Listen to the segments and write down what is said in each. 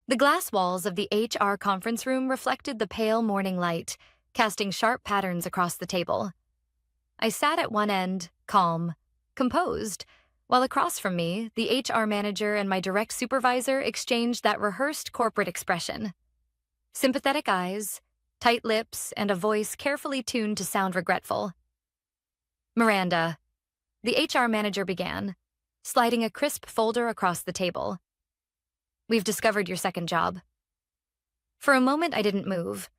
The glass walls of the HR conference room reflected the pale morning light, casting sharp patterns across the table. I sat at one end, calm, composed, while across from me, the HR manager and my direct supervisor exchanged that rehearsed corporate expression. Sympathetic eyes, tight lips, and a voice carefully tuned to sound regretful. "Miranda," the HR manager began, sliding a crisp folder across the table. "We've discovered your second job." For a moment, I didn't move.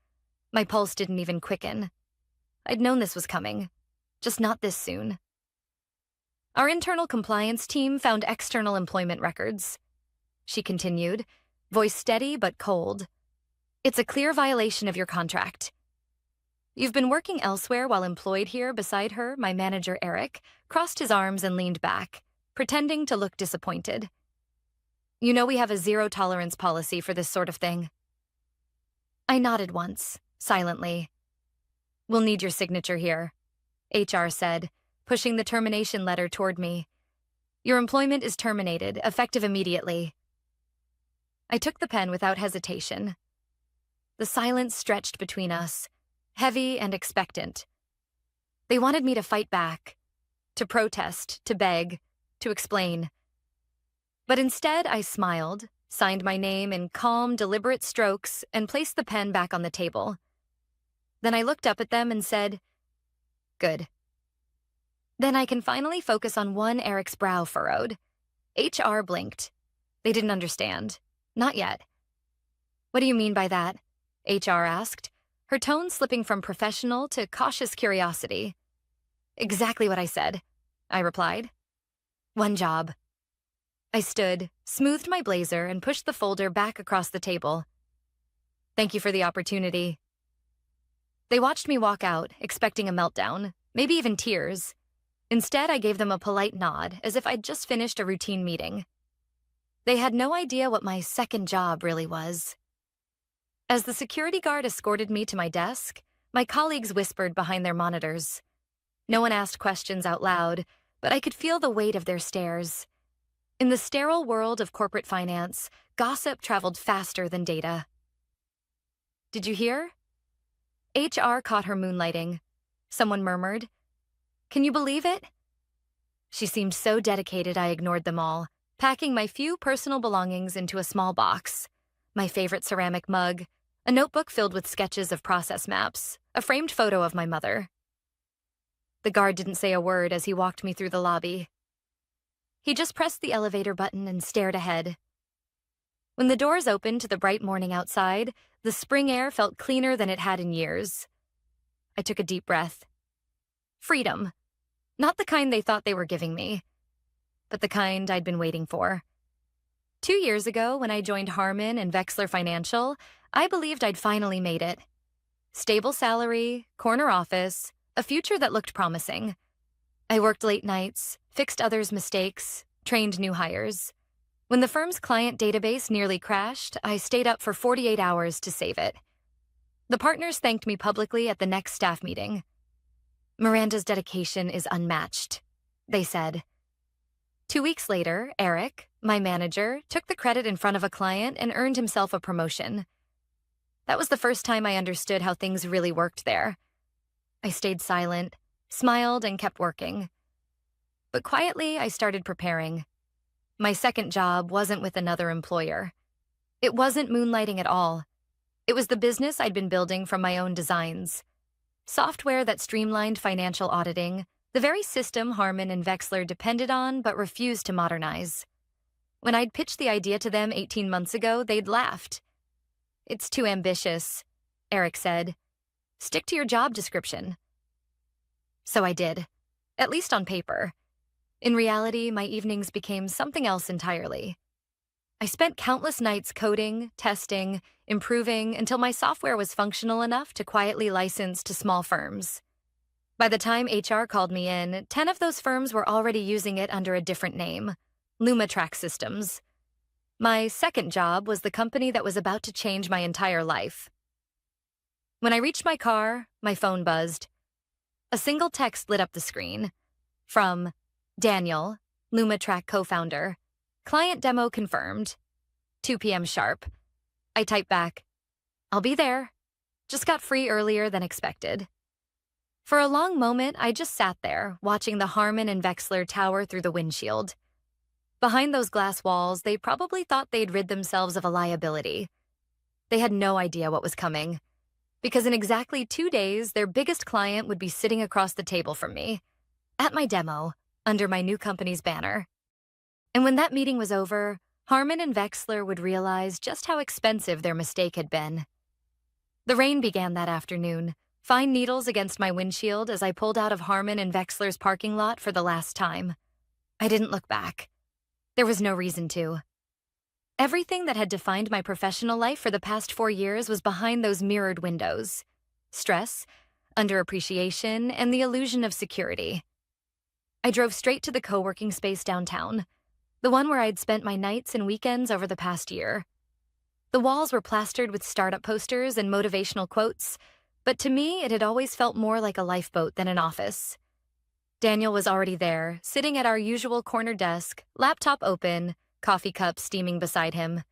My pulse didn't even quicken. I'd known this was coming, just not this soon. "Our internal compliance team found external employment records," she continued, voice steady but cold. "It's a clear violation of your contract. You've been working elsewhere while employed here." Beside her, my manager, Eric, crossed his arms and leaned back, pretending to look disappointed. "You know we have a zero-tolerance policy for this sort of thing." I nodded once, silently. "We'll need your signature here," HR said, pushing the termination letter toward me. "Your employment is terminated, effective immediately." I took the pen without hesitation. The silence stretched between us, heavy and expectant. They wanted me to fight back, to protest, to beg, to explain. But instead, I smiled, signed my name in calm, deliberate strokes, and placed the pen back on the table. Then I looked up at them and said, "Good. Then I can finally focus on one." Eric's brow furrowed. HR blinked. They didn't understand. Not yet. "What do you mean by that?" HR asked, her tone slipping from professional to cautious curiosity. "Exactly what I said," I replied. "One job." I stood, smoothed my blazer, and pushed the folder back across the table. "Thank you for the opportunity." They watched me walk out, expecting a meltdown, maybe even tears. Instead, I gave them a polite nod, as if I'd just finished a routine meeting. They had no idea what my second job really was. As the security guard escorted me to my desk, my colleagues whispered behind their monitors. No one asked questions out loud, but I could feel the weight of their stares. In the sterile world of corporate finance, gossip traveled faster than data. "Did you hear?" HR caught her moonlighting. Someone murmured, "Can you believe it?" She seemed so dedicated I ignored them all, packing my few personal belongings into a small box. My favorite ceramic mug, a notebook filled with sketches of process maps, a framed photo of my mother. The guard didn't say a word as he walked me through the lobby. He just pressed the elevator button and stared ahead. When the doors opened to the bright morning outside, the spring air felt cleaner than it had in years. I took a deep breath. Freedom. Not the kind they thought they were giving me, but the kind I'd been waiting for. 2 years ago, when I joined Harmon and Vexler Financial, I believed I'd finally made it. Stable salary, corner office, a future that looked promising. I worked late nights, fixed others' mistakes, trained new hires. When the firm's client database nearly crashed, I stayed up for 48 hours to save it. The partners thanked me publicly at the next staff meeting. "Miranda's dedication is unmatched," they said. 2 weeks later, Eric, my manager, took the credit in front of a client and earned himself a promotion. That was the first time I understood how things really worked there. I stayed silent, smiled, and kept working. But quietly, I started preparing. My second job wasn't with another employer. It wasn't moonlighting at all. It was the business I'd been building from my own designs. Software that streamlined financial auditing, the very system Harmon and Vexler depended on but refused to modernize. When I'd pitched the idea to them 18 months ago, they'd laughed. "It's too ambitious," Eric said. "Stick to your job description." So I did, at least on paper. In reality, my evenings became something else entirely. I spent countless nights coding, testing, improving until my software was functional enough to quietly license to small firms. By the time HR called me in, 10 of those firms were already using it under a different name, LumaTrack Systems. My second job was the company that was about to change my entire life. When I reached my car, my phone buzzed. A single text lit up the screen. From Daniel, LumaTrack co-founder. "Client demo confirmed. 2 p.m. sharp. I typed back, "I'll be there. Just got free earlier than expected." For a long moment, I just sat there, watching the Harmon and Vexler tower through the windshield. Behind those glass walls, they probably thought they'd rid themselves of a liability. They had no idea what was coming, because in exactly 2 days, their biggest client would be sitting across the table from me, at my demo, under my new company's banner. And when that meeting was over, Harmon and Vexler would realize just how expensive their mistake had been. The rain began that afternoon, fine needles against my windshield as I pulled out of Harmon and Vexler's parking lot for the last time. I didn't look back. There was no reason to. Everything that had defined my professional life for the past 4 years was behind those mirrored windows. Stress, underappreciation, and the illusion of security. I drove straight to the co-working space downtown, the one where I'd spent my nights and weekends over the past year. The walls were plastered with startup posters and motivational quotes, but to me, it had always felt more like a lifeboat than an office. Daniel was already there, sitting at our usual corner desk, laptop open, coffee cup steaming beside him.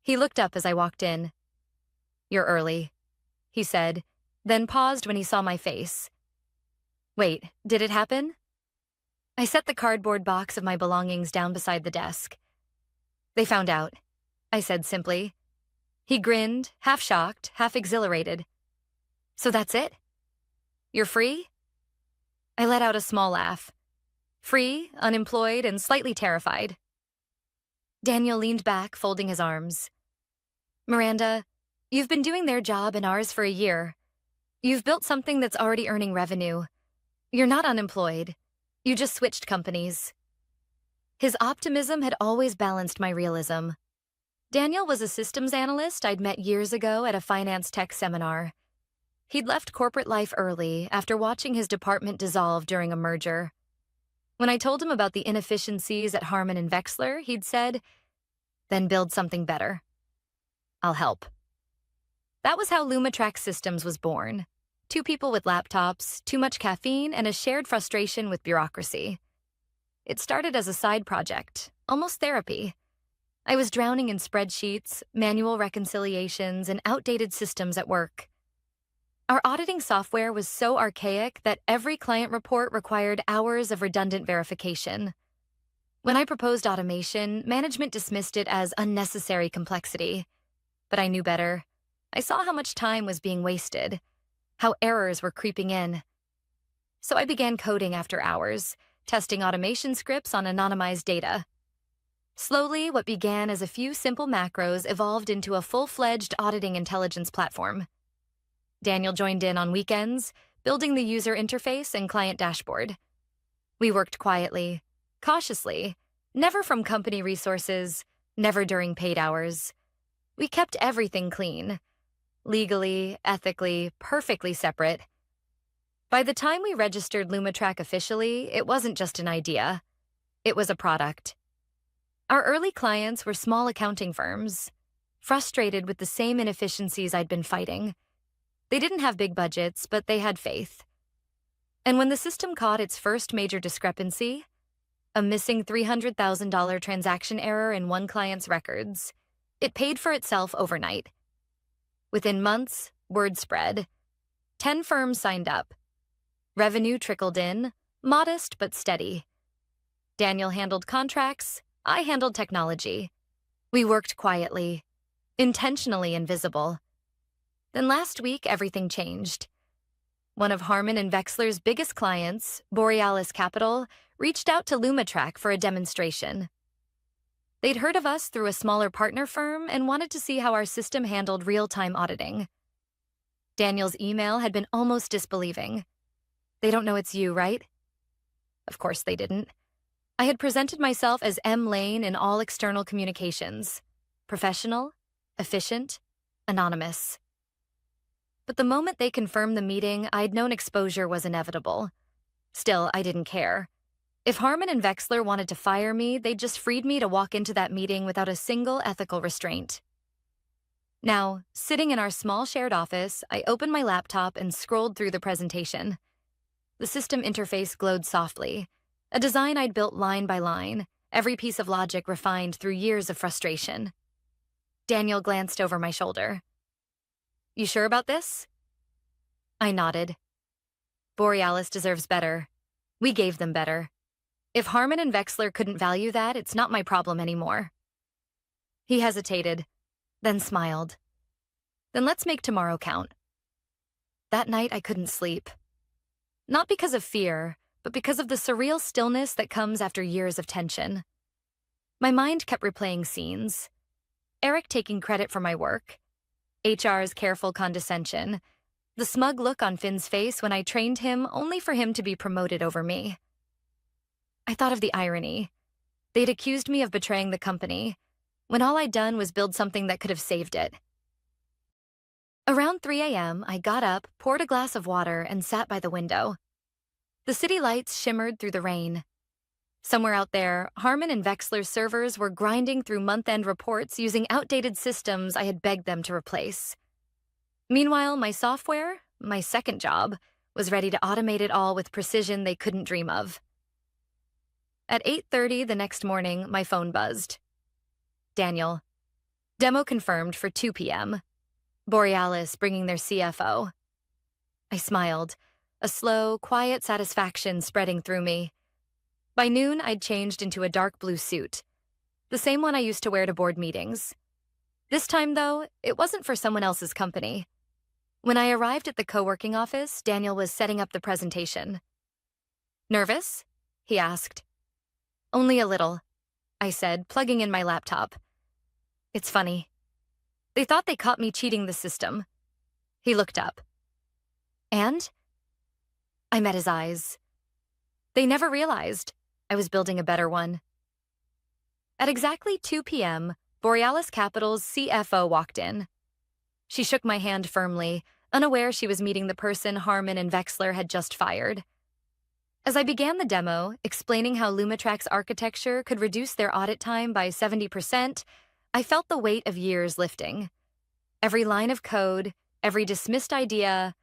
He looked up as I walked in. "You're early," he said, then paused when he saw my face. "Wait, did it happen?" I set the cardboard box of my belongings down beside the desk. "They found out," I said simply. He grinned, half shocked, half exhilarated. "So that's it? You're free?" I let out a small laugh. Free, unemployed, and slightly terrified. Daniel leaned back, folding his arms. "Miranda, you've been doing their job and ours for a year. You've built something that's already earning revenue. You're not unemployed. You just switched companies." His optimism had always balanced my realism. Daniel was a systems analyst I'd met years ago at a finance tech seminar. He'd left corporate life early after watching his department dissolve during a merger. When I told him about the inefficiencies at Harmon and Vexler, he'd said, "Then build something better. I'll help." That was how LumaTrack Systems was born. 2 people with laptops, too much caffeine, and a shared frustration with bureaucracy. It started as a side project, almost therapy. I was drowning in spreadsheets, manual reconciliations, and outdated systems at work. Our auditing software was so archaic that every client report required hours of redundant verification. When I proposed automation, management dismissed it as unnecessary complexity. But I knew better. I saw how much time was being wasted, how errors were creeping in. So I began coding after hours, testing automation scripts on anonymized data. Slowly, what began as a few simple macros evolved into a full-fledged auditing intelligence platform. Daniel joined in on weekends, building the user interface and client dashboard. We worked quietly, cautiously, never from company resources, never during paid hours. We kept everything clean, legally, ethically, perfectly separate. By the time we registered LumaTrack officially, it wasn't just an idea. It was a product. Our early clients were small accounting firms, frustrated with the same inefficiencies I'd been fighting. They didn't have big budgets, but they had faith. And when the system caught its first major discrepancy, a missing $300,000 transaction error in one client's records, it paid for itself overnight. Within months, word spread. 10 firms signed up. Revenue trickled in, modest but steady. Daniel handled contracts, I handled technology. We worked quietly, intentionally invisible. Then last week, everything changed. One of Harmon and Vexler's biggest clients, Borealis Capital, reached out to LumaTrack for a demonstration. They'd heard of us through a smaller partner firm and wanted to see how our system handled real-time auditing. Daniel's email had been almost disbelieving. "They don't know it's you, right?" Of course they didn't. I had presented myself as M. Lane in all external communications. Professional, efficient, anonymous. But the moment they confirmed the meeting, I'd known exposure was inevitable. Still, I didn't care. If Harmon and Vexler wanted to fire me, they'd just freed me to walk into that meeting without a single ethical restraint. Now, sitting in our small shared office, I opened my laptop and scrolled through the presentation. The system interface glowed softly, a design I'd built line by line, every piece of logic refined through years of frustration. Daniel glanced over my shoulder. You sure about this? I nodded. Borealis deserves better. We gave them better. If Harmon and Vexler couldn't value that, it's not my problem anymore. He hesitated, then smiled. Then let's make tomorrow count. That night I couldn't sleep. Not because of fear, but because of the surreal stillness that comes after years of tension. My mind kept replaying scenes. Eric taking credit for my work, HR's careful condescension, the smug look on Finn's face when I trained him only for him to be promoted over me. I thought of the irony. They'd accused me of betraying the company, when all I'd done was build something that could have saved it. Around 3 a.m., I got up, poured a glass of water, and sat by the window. The city lights shimmered through the rain. Somewhere out there, Harmon and Vexler's servers were grinding through month-end reports using outdated systems I had begged them to replace. Meanwhile, my software, my second job, was ready to automate it all with precision they couldn't dream of. At 8:30 the next morning, my phone buzzed. Daniel. Demo confirmed for 2 p.m. Borealis bringing their CFO. I smiled, a slow, quiet satisfaction spreading through me. By noon, I'd changed into a dark blue suit, the same one I used to wear to board meetings. This time, though, it wasn't for someone else's company. When I arrived at the co-working office, Daniel was setting up the presentation. Nervous? He asked. Only a little, I said, plugging in my laptop. It's funny. They thought they caught me cheating the system. He looked up. And? I met his eyes. They never realized I was building a better one. At exactly 2 p.m., Borealis Capital's CFO walked in. She shook my hand firmly, unaware she was meeting the person Harmon and Vexler had just fired. As I began the demo, explaining how Lumitrak's architecture could reduce their audit time by 70%, I felt the weight of years lifting. Every line of code, every dismissed idea,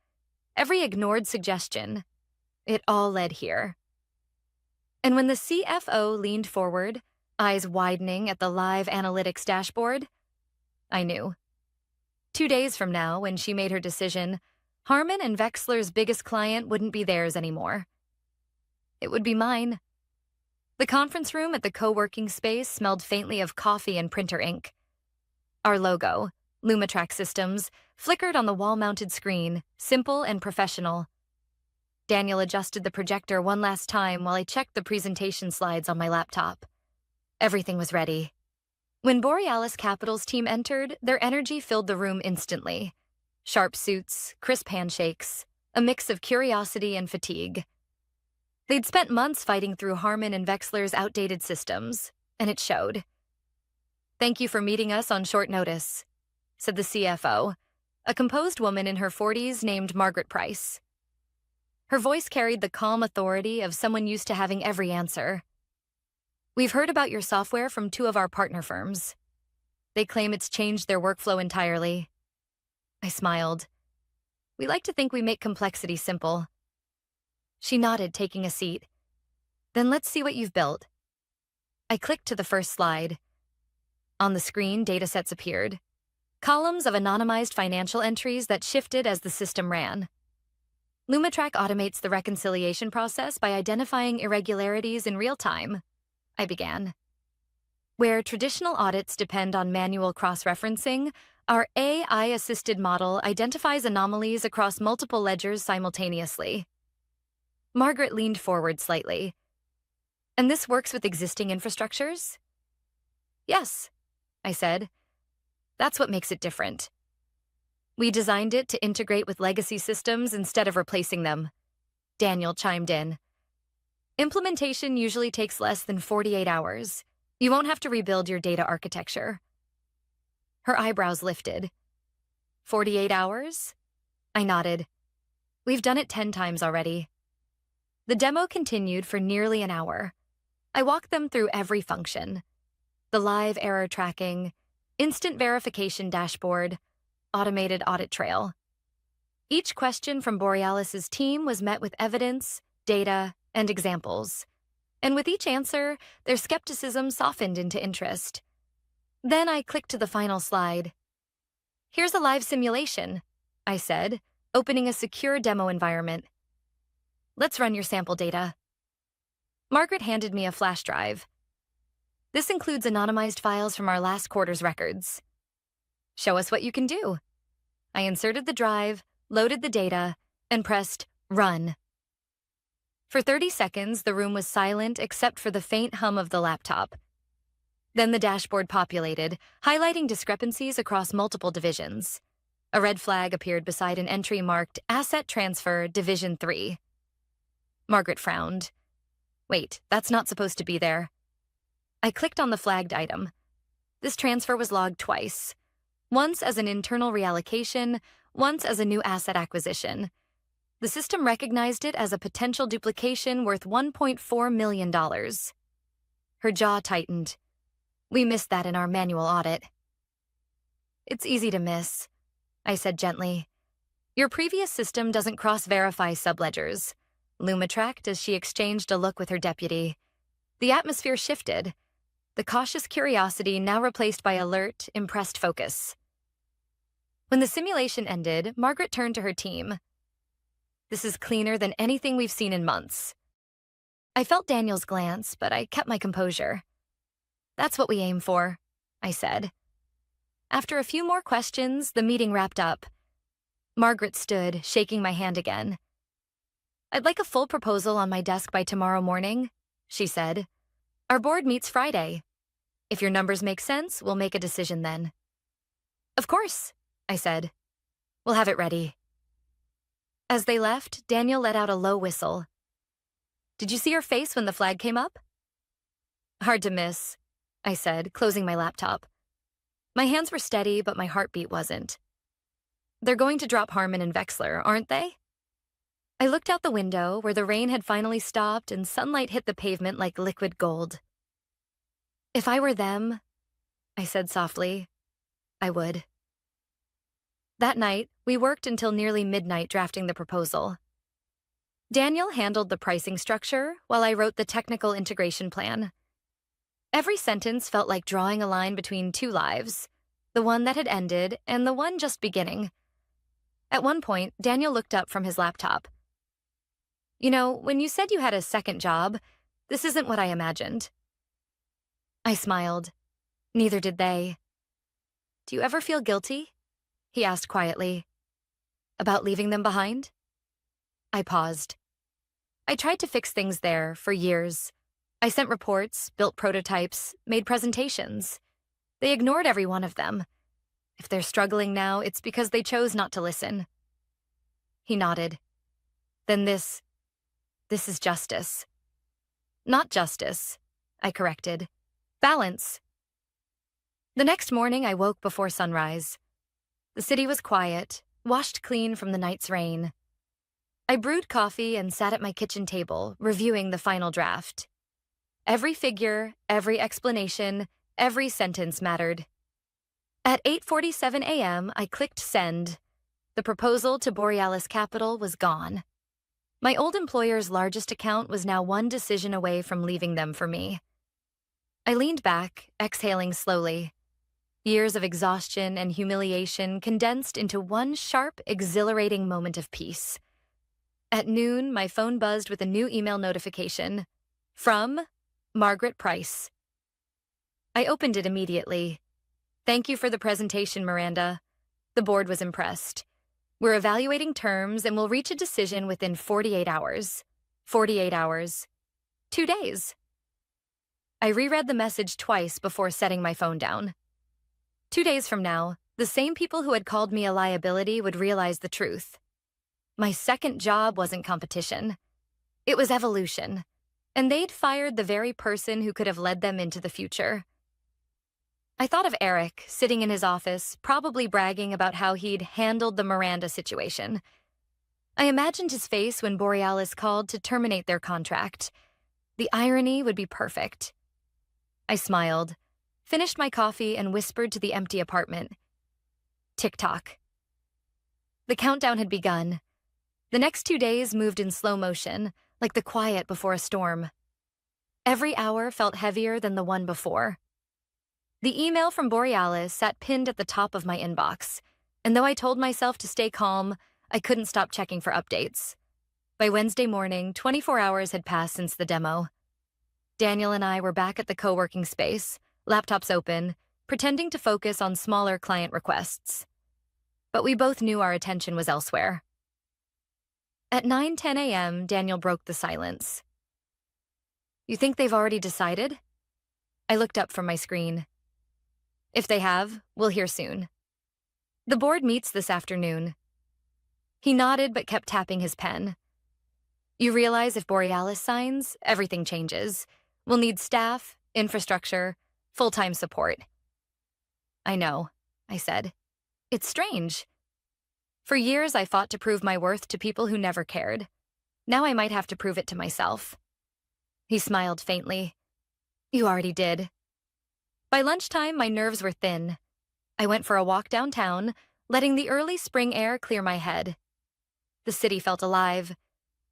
every ignored suggestion, it all led here. And when the CFO leaned forward, eyes widening at the live analytics dashboard, I knew. 2 days from now, when she made her decision, Harmon and Vexler's biggest client wouldn't be theirs anymore. It would be mine. The conference room at the co-working space smelled faintly of coffee and printer ink. Our logo, Lumitrak Systems, flickered on the wall-mounted screen, simple and professional. Daniel adjusted the projector one last time while I checked the presentation slides on my laptop. Everything was ready. When Borealis Capital's team entered, their energy filled the room instantly. Sharp suits, crisp handshakes, a mix of curiosity and fatigue. They'd spent months fighting through Harmon and Vexler's outdated systems, and it showed. Thank you for meeting us on short notice, said the CFO, a composed woman in her 40s named Margaret Price. Her voice carried the calm authority of someone used to having every answer. We've heard about your software from 2 of our partner firms. They claim it's changed their workflow entirely. I smiled. We like to think we make complexity simple. She nodded, taking a seat. Then let's see what you've built. I clicked to the first slide. On the screen, datasets appeared. Columns of anonymized financial entries that shifted as the system ran. Lumitrak automates the reconciliation process by identifying irregularities in real time, I began. Where traditional audits depend on manual cross-referencing, our AI-assisted model identifies anomalies across multiple ledgers simultaneously. Margaret leaned forward slightly. And this works with existing infrastructures? Yes, I said. That's what makes it different. We designed it to integrate with legacy systems instead of replacing them. Daniel chimed in. Implementation usually takes less than 48 hours. You won't have to rebuild your data architecture. Her eyebrows lifted. 48 hours? I nodded. We've done it 10 times already. The demo continued for nearly an hour. I walked them through every function. The live error tracking, instant verification dashboard, automated audit trail. Each question from Borealis's team was met with evidence, data, and examples. And with each answer, their skepticism softened into interest. Then I clicked to the final slide. Here's a live simulation, I said, opening a secure demo environment. Let's run your sample data. Margaret handed me a flash drive. This includes anonymized files from our last quarter's records. Show us what you can do. I inserted the drive, loaded the data, and pressed run. For 30 seconds, the room was silent except for the faint hum of the laptop. Then the dashboard populated, highlighting discrepancies across multiple divisions. A red flag appeared beside an entry marked Asset Transfer Division 3. Margaret frowned. Wait, that's not supposed to be there. I clicked on the flagged item. This transfer was logged twice. Once as an internal reallocation, once as a new asset acquisition. The system recognized it as a potential duplication worth $1.4 million. Her jaw tightened. We missed that in our manual audit. It's easy to miss, I said gently. Your previous system doesn't cross-verify subledgers. Luma tracked as she exchanged a look with her deputy. The atmosphere shifted. The cautious curiosity now replaced by alert, impressed focus. When the simulation ended, Margaret turned to her team. This is cleaner than anything we've seen in months. I felt Daniel's glance, but I kept my composure. That's what we aim for, I said. After a few more questions, the meeting wrapped up. Margaret stood, shaking my hand again. I'd like a full proposal on my desk by tomorrow morning, she said. Our board meets Friday. If your numbers make sense, we'll make a decision then. Of course, I said. We'll have it ready. As they left, Daniel let out a low whistle. Did you see her face when the flag came up? Hard to miss, I said, closing my laptop. My hands were steady, but my heartbeat wasn't. They're going to drop Harmon and Vexler, aren't they? I looked out the window, where the rain had finally stopped and sunlight hit the pavement like liquid gold. If I were them, I said softly, I would. That night, we worked until nearly midnight drafting the proposal. Daniel handled the pricing structure while I wrote the technical integration plan. Every sentence felt like drawing a line between two lives, the one that had ended and the one just beginning. At one point, Daniel looked up from his laptop. You know, when you said you had a second job, this isn't what I imagined. I smiled. Neither did they. Do you ever feel guilty? He asked quietly. About leaving them behind? I paused. I tried to fix things there for years. I sent reports, built prototypes, made presentations. They ignored every one of them. If they're struggling now, it's because they chose not to listen. He nodded. Then this is justice. Not justice, I corrected. Balance. The next morning, I woke before sunrise. The city was quiet, washed clean from the night's rain. I brewed coffee and sat at my kitchen table, reviewing the final draft. Every figure, every explanation, every sentence mattered. At 8:47 a.m., I clicked send. The proposal to Borealis Capital was gone. My old employer's largest account was now one decision away from leaving them for me. I leaned back, exhaling slowly. Years of exhaustion and humiliation condensed into one sharp, exhilarating moment of peace. At noon, my phone buzzed with a new email notification. From Margaret Price. I opened it immediately. Thank you for the presentation, Miranda. The board was impressed. We're evaluating terms and will reach a decision within 48 hours. 48 hours. 2 days. I reread the message twice before setting my phone down. 2 days from now, the same people who had called me a liability would realize the truth. My second job wasn't competition. It was evolution, and they'd fired the very person who could have led them into the future. I thought of Eric, sitting in his office, probably bragging about how he'd handled the Miranda situation. I imagined his face when Borealis called to terminate their contract. The irony would be perfect. I smiled, finished my coffee, and whispered to the empty apartment. Tick-tock. The countdown had begun. The next 2 days moved in slow motion, like the quiet before a storm. Every hour felt heavier than the one before. The email from Borealis sat pinned at the top of my inbox, and though I told myself to stay calm, I couldn't stop checking for updates. By Wednesday morning, 24 hours had passed since the demo. Daniel and I were back at the co-working space, laptops open, pretending to focus on smaller client requests. But we both knew our attention was elsewhere. At 9:10 a.m., Daniel broke the silence. "You think they've already decided?" I looked up from my screen. "If they have, we'll hear soon. The board meets this afternoon." He nodded but kept tapping his pen. "You realize if Borealis signs, everything changes. We'll need staff, infrastructure, full-time support." "I know," I said. "It's strange. For years, I fought to prove my worth to people who never cared. Now I might have to prove it to myself." He smiled faintly. "You already did." By lunchtime, my nerves were thin. I went for a walk downtown, letting the early spring air clear my head. The city felt alive.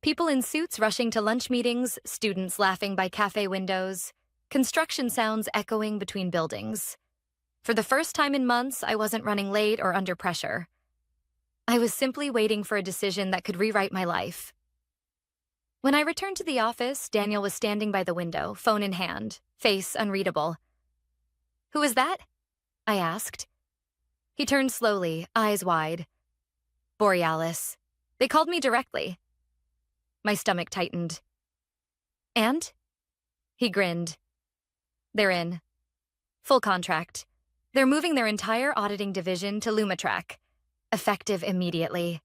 People in suits rushing to lunch meetings, students laughing by cafe windows, construction sounds echoing between buildings. For the first time in months, I wasn't running late or under pressure. I was simply waiting for a decision that could rewrite my life. When I returned to the office, Daniel was standing by the window, phone in hand, face unreadable. "Who is that?" I asked. He turned slowly, eyes wide. "Borealis. They called me directly." My stomach tightened. "And?" He grinned. "They're in. Full contract. They're moving their entire auditing division to Lumatrack. Effective immediately."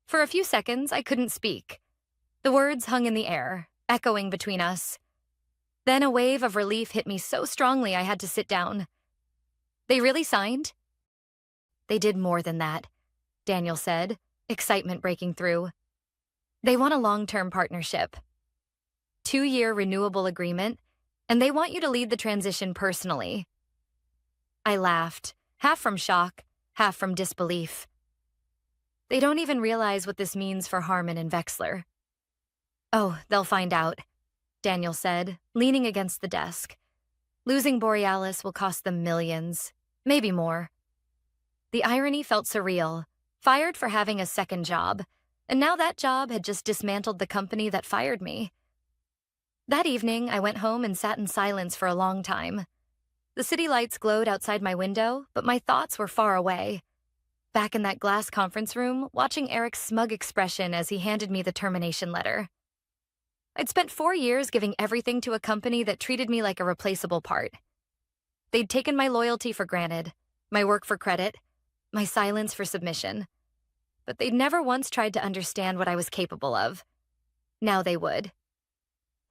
For a few seconds, I couldn't speak. The words hung in the air, echoing between us. Then a wave of relief hit me so strongly I had to sit down. "They really signed?" "They did more than that," Daniel said, excitement breaking through. "They want a long-term partnership. 2-year renewable agreement, and they want you to lead the transition personally." I laughed, half from shock, half from disbelief. "They don't even realize what this means for Harmon and Vexler." "Oh, they'll find out," Daniel said, leaning against the desk. "Losing Borealis will cost them millions, maybe more." The irony felt surreal. Fired for having a second job, and now that job had just dismantled the company that fired me. That evening, I went home and sat in silence for a long time. The city lights glowed outside my window, but my thoughts were far away. Back in that glass conference room, watching Eric's smug expression as he handed me the termination letter. I'd spent 4 years giving everything to a company that treated me like a replaceable part. They'd taken my loyalty for granted, my work for credit, my silence for submission. But they'd never once tried to understand what I was capable of. Now they would.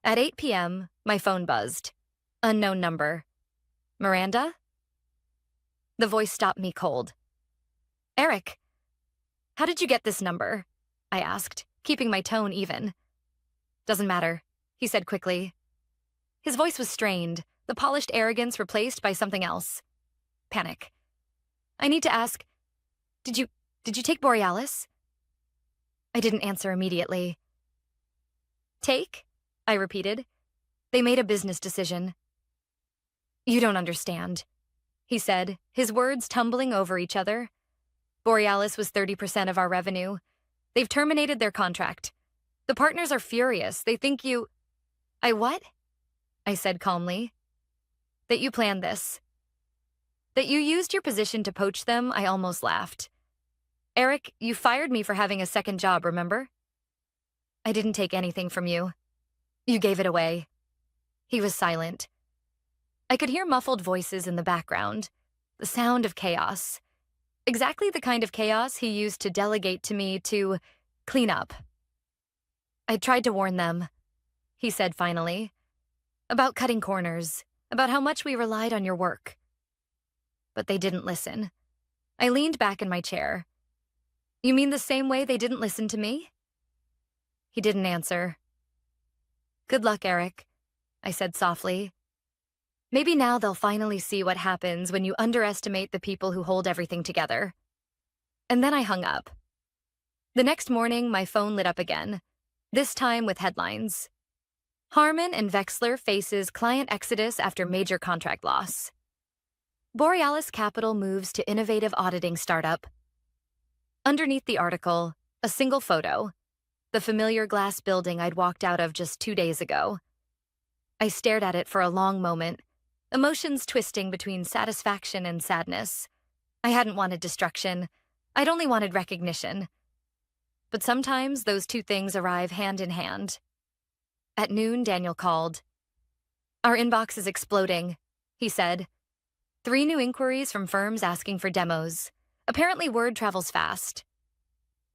At 8 p.m., my phone buzzed. Unknown number. "Miranda?" The voice stopped me cold. "Eric, how did you get this number?" I asked, keeping my tone even. "Doesn't matter," he said quickly. His voice was strained, the polished arrogance replaced by something else. Panic. "I need to ask, did you take Borealis?" I didn't answer immediately. "Take?" I repeated. "They made a business decision." "You don't understand," he said, his words tumbling over each other. "Borealis was 30% of our revenue. They've terminated their contract. The partners are furious. They think you—" "I what?" I said calmly. "That you planned this. That you used your position to poach them." I almost laughed. "Eric, you fired me for having a second job, remember? I didn't take anything from you. You gave it away." He was silent. I could hear muffled voices in the background, the sound of chaos. Exactly the kind of chaos he used to delegate to me to clean up. "I tried to warn them," he said finally, "about cutting corners, about how much we relied on your work. But they didn't listen." I leaned back in my chair. "You mean the same way they didn't listen to me?" He didn't answer. "Good luck, Eric," I said softly. "Maybe now they'll finally see what happens when you underestimate the people who hold everything together." And then I hung up. The next morning, my phone lit up again, this time with headlines. "Harmon and Vexler faces client exodus after major contract loss." Borealis Capital moves to innovative auditing startup. Underneath the article, a single photo, the familiar glass building I'd walked out of just 2 days ago. I stared at it for a long moment, emotions twisting between satisfaction and sadness. I hadn't wanted destruction. I'd only wanted recognition. But sometimes those two things arrive hand in hand. At noon, Daniel called. "Our inbox is exploding," he said. 3 new inquiries from firms asking for demos. Apparently word travels fast.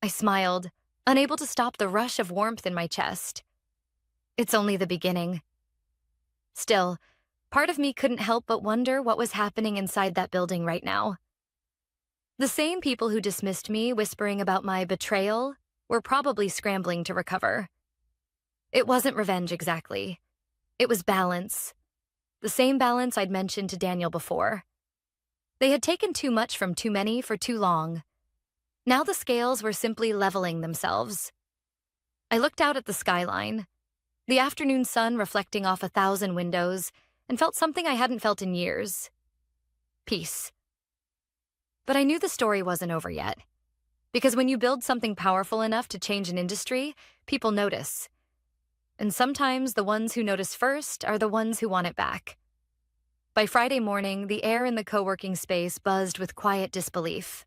I smiled, unable to stop the rush of warmth in my chest. It's only the beginning. Still, part of me couldn't help but wonder what was happening inside that building right now. The same people who dismissed me, whispering about my betrayal, were probably scrambling to recover. It wasn't revenge exactly. It was balance. The same balance I'd mentioned to Daniel before. They had taken too much from too many for too long. Now the scales were simply leveling themselves. I looked out at the skyline, the afternoon sun reflecting off 1,000 windows, and felt something I hadn't felt in years. Peace. But I knew the story wasn't over yet. Because when you build something powerful enough to change an industry, people notice. And sometimes the ones who notice first are the ones who want it back. By Friday morning, the air in the co-working space buzzed with quiet disbelief.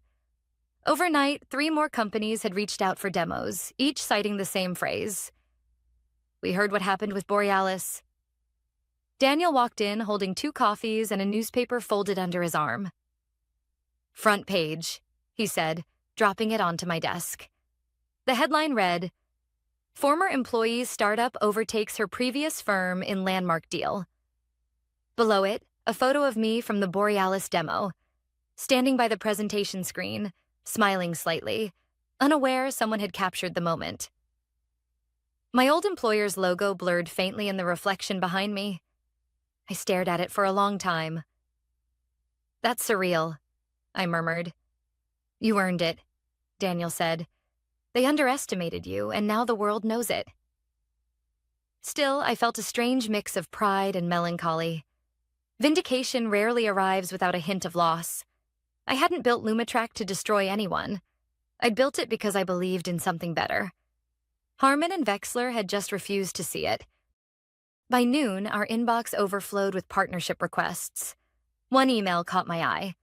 Overnight, 3 more companies had reached out for demos, each citing the same phrase. "We heard what happened with Borealis." Daniel walked in holding 2 coffees and a newspaper folded under his arm. "Front page," he said, dropping it onto my desk. The headline read, "Former employee startup overtakes her previous firm in landmark deal." Below it, a photo of me from the Borealis demo, standing by the presentation screen, smiling slightly, unaware someone had captured the moment. My old employer's logo blurred faintly in the reflection behind me. I stared at it for a long time. "That's surreal," I murmured. "You earned it," Daniel said. "They underestimated you, and now the world knows it." Still, I felt a strange mix of pride and melancholy. Vindication rarely arrives without a hint of loss. I hadn't built Lumitrack to destroy anyone. I'd built it because I believed in something better. Harmon and Vexler had just refused to see it. By noon, our inbox overflowed with partnership requests. One email caught my eye.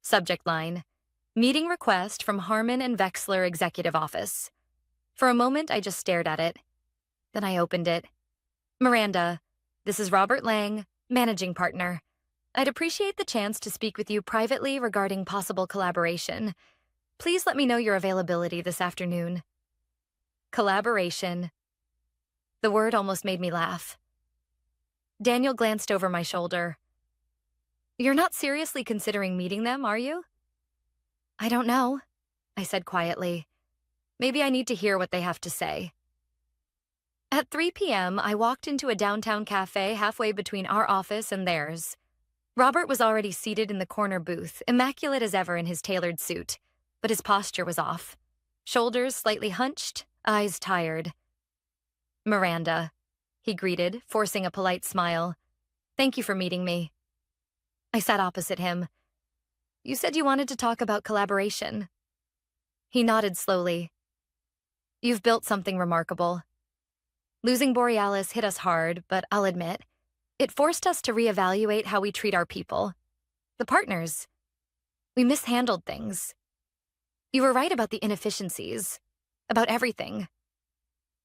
Subject line, "Meeting request from Harmon and Vexler Executive Office." For a moment, I just stared at it. Then I opened it. "Miranda, this is Robert Lang, Managing Partner. I'd appreciate the chance to speak with you privately regarding possible collaboration. Please let me know your availability this afternoon." Collaboration. The word almost made me laugh. Daniel glanced over my shoulder. "You're not seriously considering meeting them, are you?" "I don't know," I said quietly. "Maybe I need to hear what they have to say." At 3 p.m., I walked into a downtown cafe halfway between our office and theirs. Robert was already seated in the corner booth, immaculate as ever in his tailored suit, but his posture was off. Shoulders slightly hunched, eyes tired. "Miranda," he greeted, forcing a polite smile. "Thank you for meeting me." I sat opposite him. "You said you wanted to talk about collaboration." He nodded slowly. "You've built something remarkable. Losing Borealis hit us hard, but I'll admit, it forced us to reevaluate how we treat our people. The partners. We mishandled things. You were right about the inefficiencies, about everything."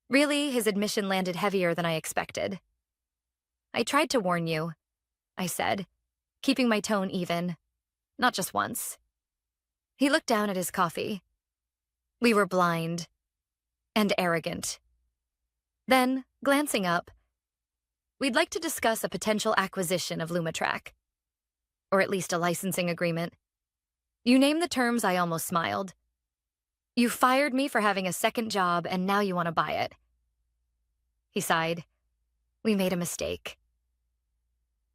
Really, his admission landed heavier than I expected. "I tried to warn you," I said, keeping my tone even, not just once. He looked down at his coffee. "We were blind and arrogant." Then, glancing up, "We'd like to discuss a potential acquisition of Lumitrack. Or at least a licensing agreement." You name the terms, I almost smiled. "You fired me for having a second job, and now you want to buy it." He sighed. "We made a mistake."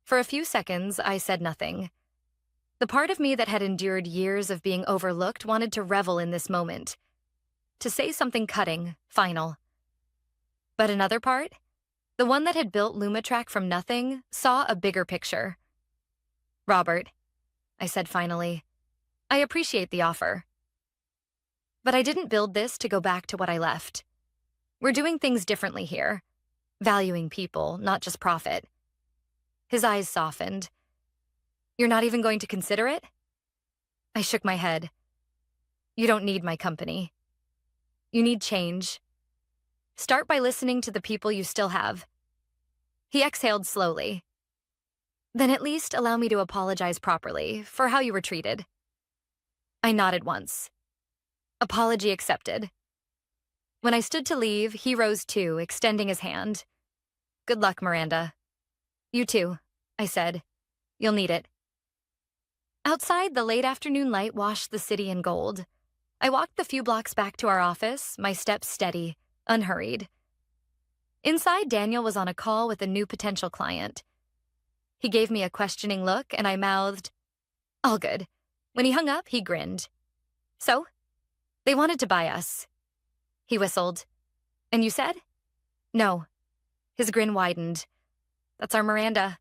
For a few seconds, I said nothing. The part of me that had endured years of being overlooked wanted to revel in this moment. To say something cutting, final. But another part, the one that had built Lumitrack from nothing, saw a bigger picture. "Robert, I said finally. I appreciate the offer. But I didn't build this to go back to what I left. We're doing things differently here, valuing people, not just profit. His eyes softened. You're not even going to consider it? I shook my head. You don't need my company. You need change. Start by listening to the people you still have. He exhaled slowly. Then at least allow me to apologize properly for how you were treated. I nodded once. Apology accepted. When I stood to leave, he rose too, extending his hand. Good luck, Miranda. You too, I said. You'll need it. Outside, the late afternoon light washed the city in gold. I walked the few blocks back to our office, my steps steady, unhurried. Inside, Daniel was on a call with a new potential client. He gave me a questioning look, and I mouthed, all good. When he hung up, he grinned. So? They wanted to buy us. He whistled. And you said? No. His grin widened. That's our Miranda.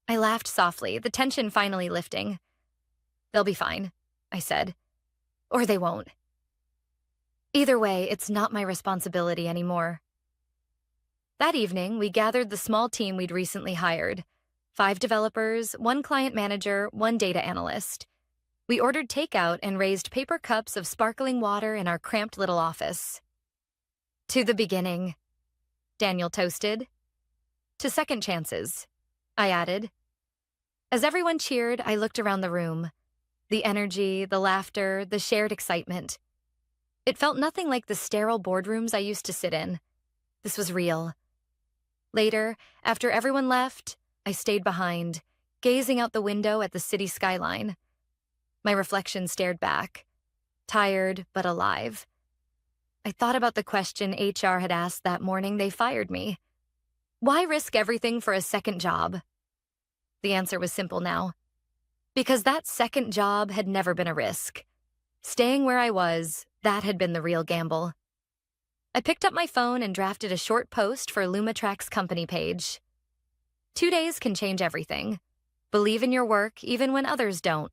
I laughed softly, the tension finally lifting. They'll be fine, I said. Or they won't. Either way, it's not my responsibility anymore. That evening, we gathered the small team we'd recently hired. 5 developers, 1 client manager, 1 data analyst. We ordered takeout and raised paper cups of sparkling water in our cramped little office. To the beginning, Daniel toasted. To second chances, I added. As everyone cheered, I looked around the room. The energy, the laughter, the shared excitement. It felt nothing like the sterile boardrooms I used to sit in. This was real. Later, after everyone left, I stayed behind, gazing out the window at the city skyline. My reflection stared back, tired but alive. I thought about the question HR had asked that morning they fired me. Why risk everything for a second job? The answer was simple now. Because that second job had never been a risk. Staying where I was, that had been the real gamble. I picked up my phone and drafted a short post for LumaTrack's company page. 2 days can change everything. Believe in your work even when others don't.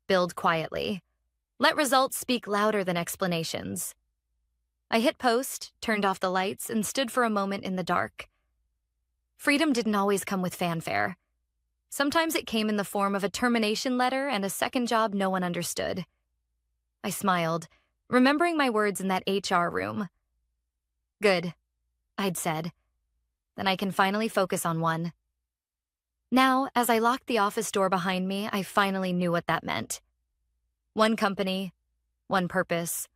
Build quietly. Let results speak louder than explanations. I hit post, turned off the lights, and stood for a moment in the dark. Freedom didn't always come with fanfare. Sometimes it came in the form of a termination letter and a second job no one understood. I smiled, remembering my words in that HR room. Good, I'd said. Then I can finally focus on one. Now, as I locked the office door behind me, I finally knew what that meant. One company, one purpose,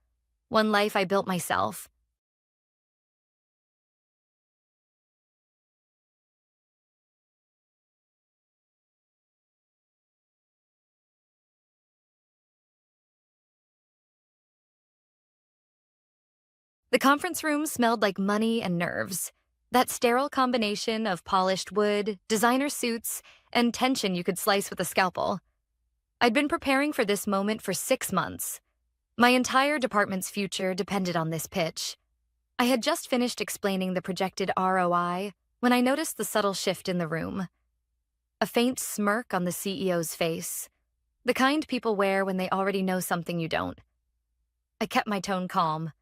one life I built myself. The conference room smelled like money and nerves. That sterile combination of polished wood, designer suits, and tension you could slice with a scalpel. I'd been preparing for this moment for 6 months. My entire department's future depended on this pitch. I had just finished explaining the projected ROI when I noticed the subtle shift in the room. A faint smirk on the CEO's face. The kind people wear when they already know something you don't. I kept my tone calm.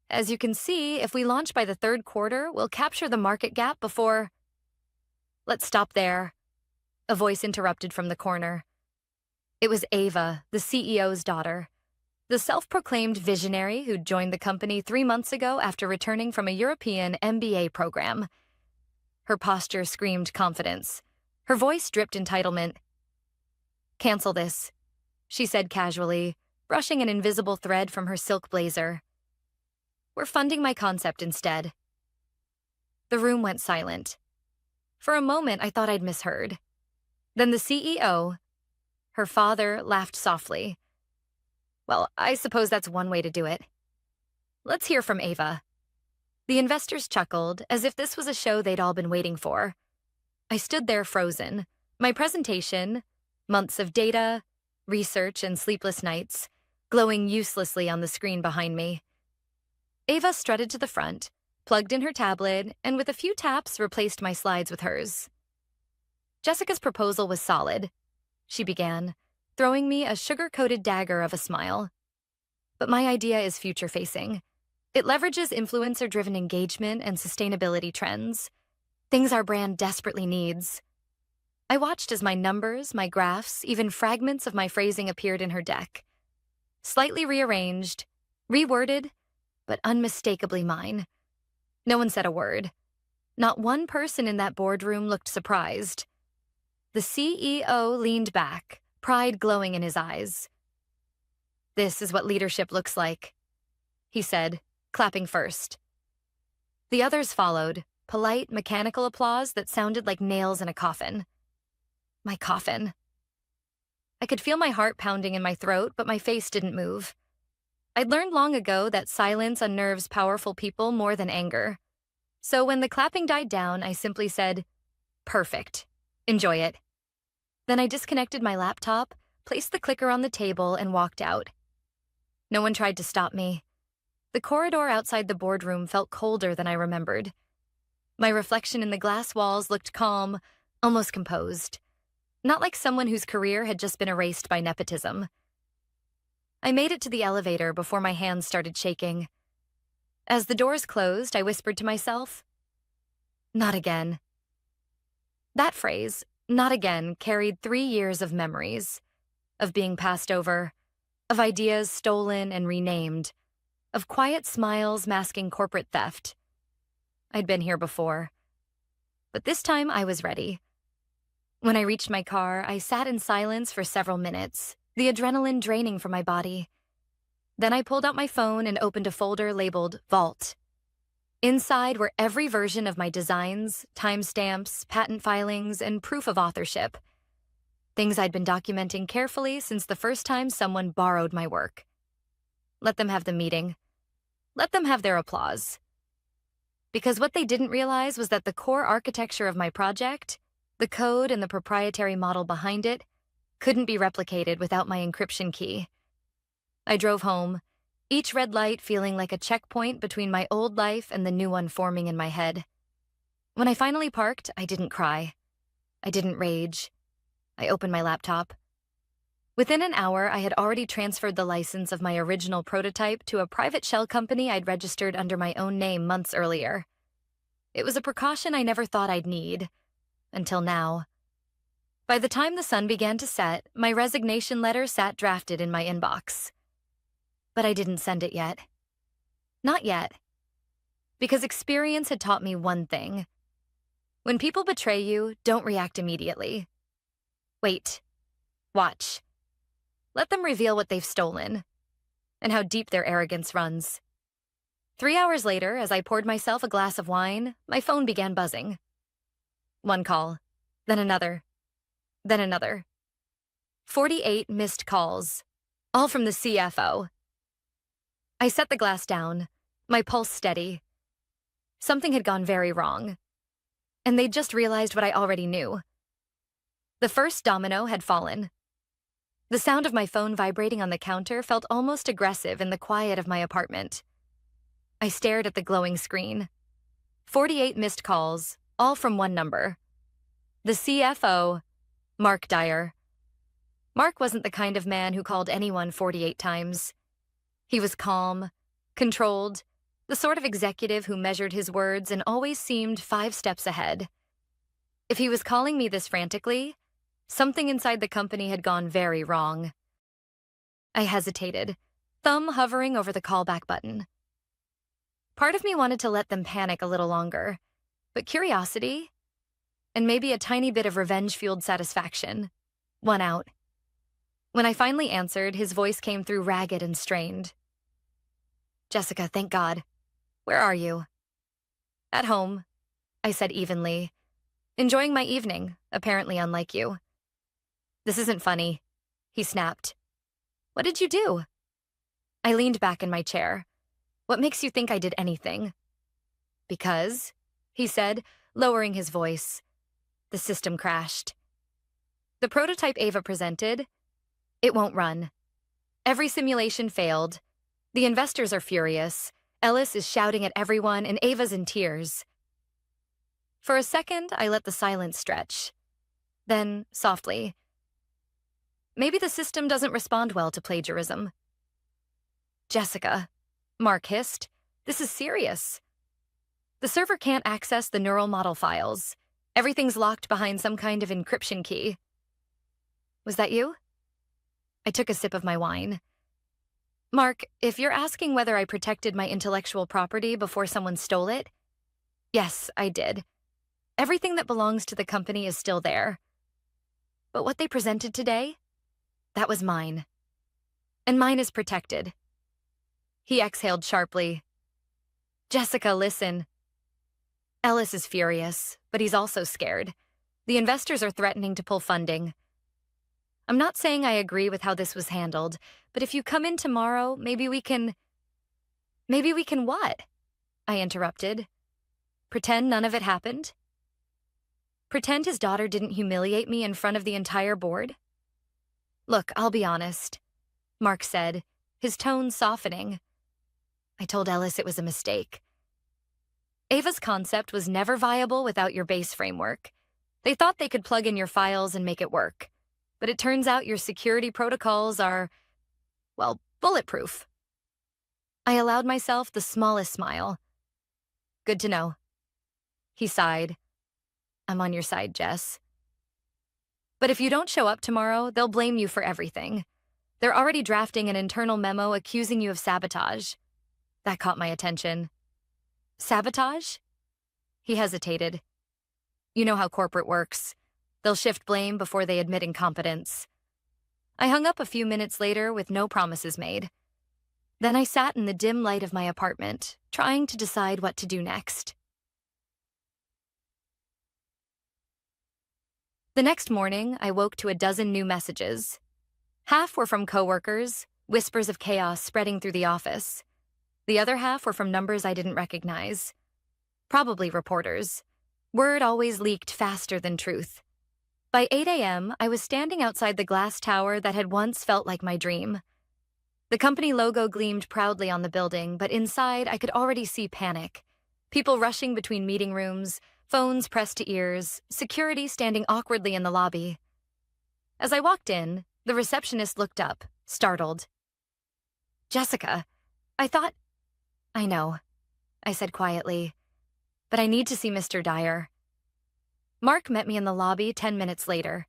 As you can see, if we launch by the 3rd quarter, we'll capture the market gap before... Let's stop there. A voice interrupted from the corner. It was Ava, the CEO's daughter, the self-proclaimed visionary who'd joined the company 3 months ago after returning from a European MBA program. Her posture screamed confidence. Her voice dripped entitlement. Cancel this, she said casually, brushing an invisible thread from her silk blazer. We're funding my concept instead. The room went silent. For a moment, I thought I'd misheard. Then the CEO, her father, laughed softly. Well, I suppose that's one way to do it. Let's hear from Ava. The investors chuckled, as if this was a show they'd all been waiting for. I stood there frozen. My presentation, months of data, research, and sleepless nights, glowing uselessly on the screen behind me. Ava strutted to the front, plugged in her tablet, and with a few taps replaced my slides with hers. Jessica's proposal was solid. she began, throwing me a sugar-coated dagger of a smile. But my idea is future-facing. It leverages influencer-driven engagement and sustainability trends, things our brand desperately needs. I watched as my numbers, my graphs, even fragments of my phrasing appeared in her deck. Slightly rearranged, reworded, but unmistakably mine. No one said a word. Not one person in that boardroom looked surprised. The CEO leaned back, pride glowing in his eyes. "This is what leadership looks like," he said, clapping first. The others followed, polite, mechanical applause that sounded like nails in a coffin. My coffin. I could feel my heart pounding in my throat, but my face didn't move. I'd learned long ago that silence unnerves powerful people more than anger. So when the clapping died down, I simply said, "Perfect. Enjoy it." Then I disconnected my laptop, placed the clicker on the table, and walked out. No one tried to stop me. The corridor outside the boardroom felt colder than I remembered. My reflection in the glass walls looked calm, almost composed. Not like someone whose career had just been erased by nepotism. I made it to the elevator before my hands started shaking. As the doors closed, I whispered to myself, "Not again." That phrase, "not again," carried 3 years of memories, of being passed over, of ideas stolen and renamed, of quiet smiles masking corporate theft. I'd been here before, but this time I was ready. When I reached my car, I sat in silence for several minutes, the adrenaline draining from my body. Then I pulled out my phone and opened a folder labeled Vault. Inside were every version of my designs, timestamps, patent filings, and proof of authorship. Things I'd been documenting carefully since the first time someone borrowed my work. Let them have the meeting. Let them have their applause. Because what they didn't realize was that the core architecture of my project, the code and the proprietary model behind it, couldn't be replicated without my encryption key. I drove home, each red light feeling like a checkpoint between my old life and the new one forming in my head. When I finally parked, I didn't cry. I didn't rage. I opened my laptop. Within an hour, I had already transferred the license of my original prototype to a private shell company I'd registered under my own name months earlier. It was a precaution I never thought I'd need, until now. By the time the sun began to set, my resignation letter sat drafted in my inbox. But I didn't send it yet. Not yet. Because experience had taught me one thing. When people betray you, don't react immediately. Wait. Watch. Let them reveal what they've stolen, and how deep their arrogance runs. 3 hours later, as I poured myself a glass of wine, my phone began buzzing. One call, then another, then another. 48 missed calls, all from the CFO. I set the glass down, my pulse steady. Something had gone very wrong, and they'd just realized what I already knew. The first domino had fallen. The sound of my phone vibrating on the counter felt almost aggressive in the quiet of my apartment. I stared at the glowing screen. 48 missed calls, all from one number. The CFO, Mark Dyer. Mark wasn't the kind of man who called anyone 48 times. He was calm, controlled, the sort of executive who measured his words and always seemed 5 steps ahead. If he was calling me this frantically, something inside the company had gone very wrong. I hesitated, thumb hovering over the callback button. Part of me wanted to let them panic a little longer, but curiosity, and maybe a tiny bit of revenge-fueled satisfaction, won out. When I finally answered, his voice came through ragged and strained. "Jessica, thank God. Where are you?" "At home," I said evenly. "Enjoying my evening, apparently unlike you." "This isn't funny," he snapped. "What did you do?" I leaned back in my chair. "What makes you think I did anything?" "Because," he said, lowering his voice. The system crashed. The prototype Ava presented, it won't run. Every simulation failed. The investors are furious. Ellis is shouting at everyone, and Ava's in tears. For a second, I let the silence stretch. Then, softly, Maybe the system doesn't respond well to plagiarism. Jessica, Mark hissed, this is serious. The server can't access the neural model files. Everything's locked behind some kind of encryption key. Was that you? I took a sip of my wine. Mark, if you're asking whether I protected my intellectual property before someone stole it, yes, I did. Everything that belongs to the company is still there. But what they presented today, that was mine. And mine is protected. He exhaled sharply. Jessica, listen. Ellis is furious, but he's also scared. The investors are threatening to pull funding. I'm not saying I agree with how this was handled, but if you come in tomorrow, maybe we can what? I interrupted. Pretend none of it happened? Pretend his daughter didn't humiliate me in front of the entire board? Look, I'll be honest, Mark said, his tone softening. I told Ellis it was a mistake. Ava's concept was never viable without your base framework. They thought they could plug in your files and make it work. But it turns out your security protocols are, well, bulletproof. I allowed myself the smallest smile. Good to know. He sighed. I'm on your side, Jess. But if you don't show up tomorrow, they'll blame you for everything. They're already drafting an internal memo accusing you of sabotage. That caught my attention. Sabotage? He hesitated. You know how corporate works. They'll shift blame before they admit incompetence. I hung up a few minutes later with no promises made. Then I sat in the dim light of my apartment, trying to decide what to do next. The next morning, I woke to a dozen new messages. Half were from coworkers, whispers of chaos spreading through the office. The other half were from numbers I didn't recognize. Probably reporters. Word always leaked faster than truth. By 8 a.m., I was standing outside the glass tower that had once felt like my dream. The company logo gleamed proudly on the building, but inside I could already see panic. People rushing between meeting rooms, phones pressed to ears, security standing awkwardly in the lobby. As I walked in, the receptionist looked up, startled. Jessica, I know, I said quietly, but I need to see Mr. Dyer. Mark met me in the lobby 10 minutes later.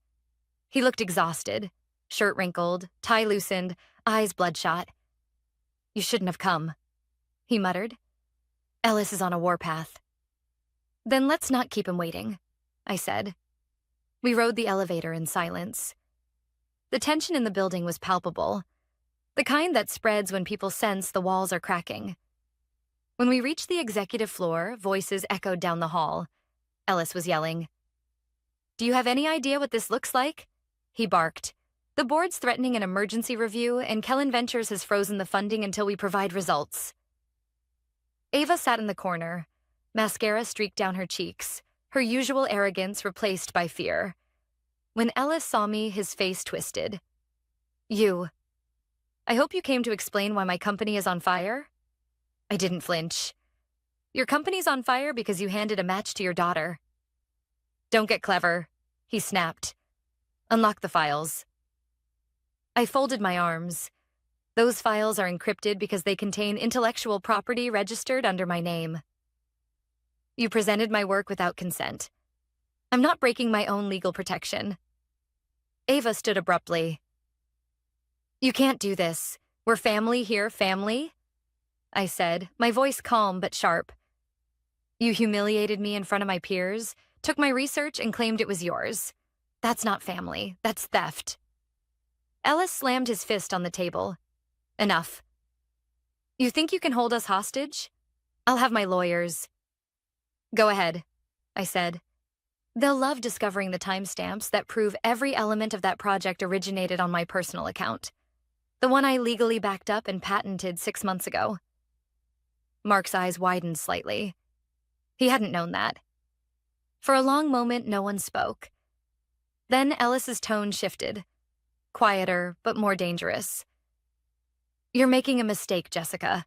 He looked exhausted, shirt wrinkled, tie loosened, eyes bloodshot. You shouldn't have come, he muttered. Ellis is on a warpath. Then let's not keep him waiting, I said. We rode the elevator in silence. The tension in the building was palpable, the kind that spreads when people sense the walls are cracking. When we reached the executive floor, voices echoed down the hall. Ellis was yelling. Do you have any idea what this looks like? He barked. The board's threatening an emergency review, and Kellen Ventures has frozen the funding until we provide results. Ava sat in the corner. Mascara streaked down her cheeks, her usual arrogance replaced by fear. When Ellis saw me, his face twisted. You. I hope you came to explain why my company is on fire? I didn't flinch. Your company's on fire because you handed a match to your daughter. Don't get clever, he snapped. Unlock the files. I folded my arms. Those files are encrypted because they contain intellectual property registered under my name. You presented my work without consent. I'm not breaking my own legal protection. Ava stood abruptly. You can't do this. We're family here, family? I said, my voice calm but sharp. You humiliated me in front of my peers, took my research and claimed it was yours. That's not family, that's theft. Ellis slammed his fist on the table. Enough. You think you can hold us hostage? I'll have my lawyers. Go ahead, I said. They'll love discovering the timestamps that prove every element of that project originated on my personal account. The one I legally backed up and patented 6 months ago. Mark's eyes widened slightly. He hadn't known that. For a long moment, no one spoke. Then Ellis's tone shifted. Quieter, but more dangerous. You're making a mistake, Jessica.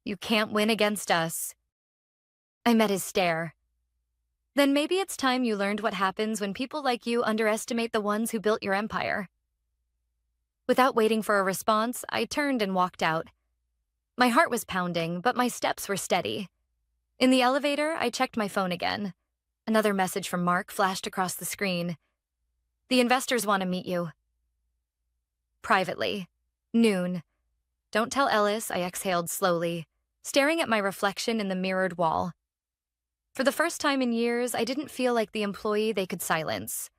You can't win against us. I met his stare. Then maybe it's time you learned what happens when people like you underestimate the ones who built your empire. Without waiting for a response, I turned and walked out. My heart was pounding, but my steps were steady. In the elevator, I checked my phone again. Another message from Mark flashed across the screen. The investors want to meet you. Privately. Noon. Don't tell Ellis, I exhaled slowly, staring at my reflection in the mirrored wall. For the first time in years, I didn't feel like the employee they could silence.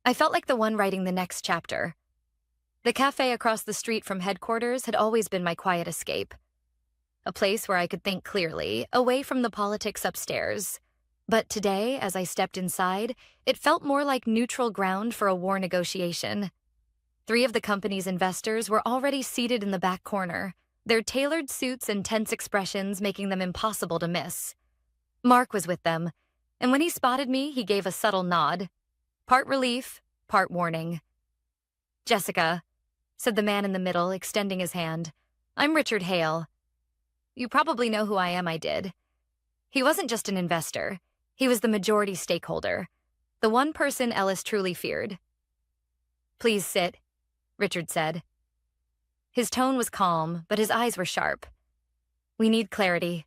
I felt like the one writing the next chapter. The cafe across the street from headquarters had always been my quiet escape. A place where I could think clearly, away from the politics upstairs. But today, as I stepped inside, it felt more like neutral ground for a war negotiation. 3 of the company's investors were already seated in the back corner, their tailored suits and tense expressions making them impossible to miss. Mark was with them, and when he spotted me, he gave a subtle nod. Part relief, part warning. Jessica, said the man in the middle, extending his hand. I'm Richard Hale. You probably know who I am, I did. He wasn't just an investor. He was the majority stakeholder, the one person Ellis truly feared. Please sit, Richard said. His tone was calm, but his eyes were sharp. We need clarity.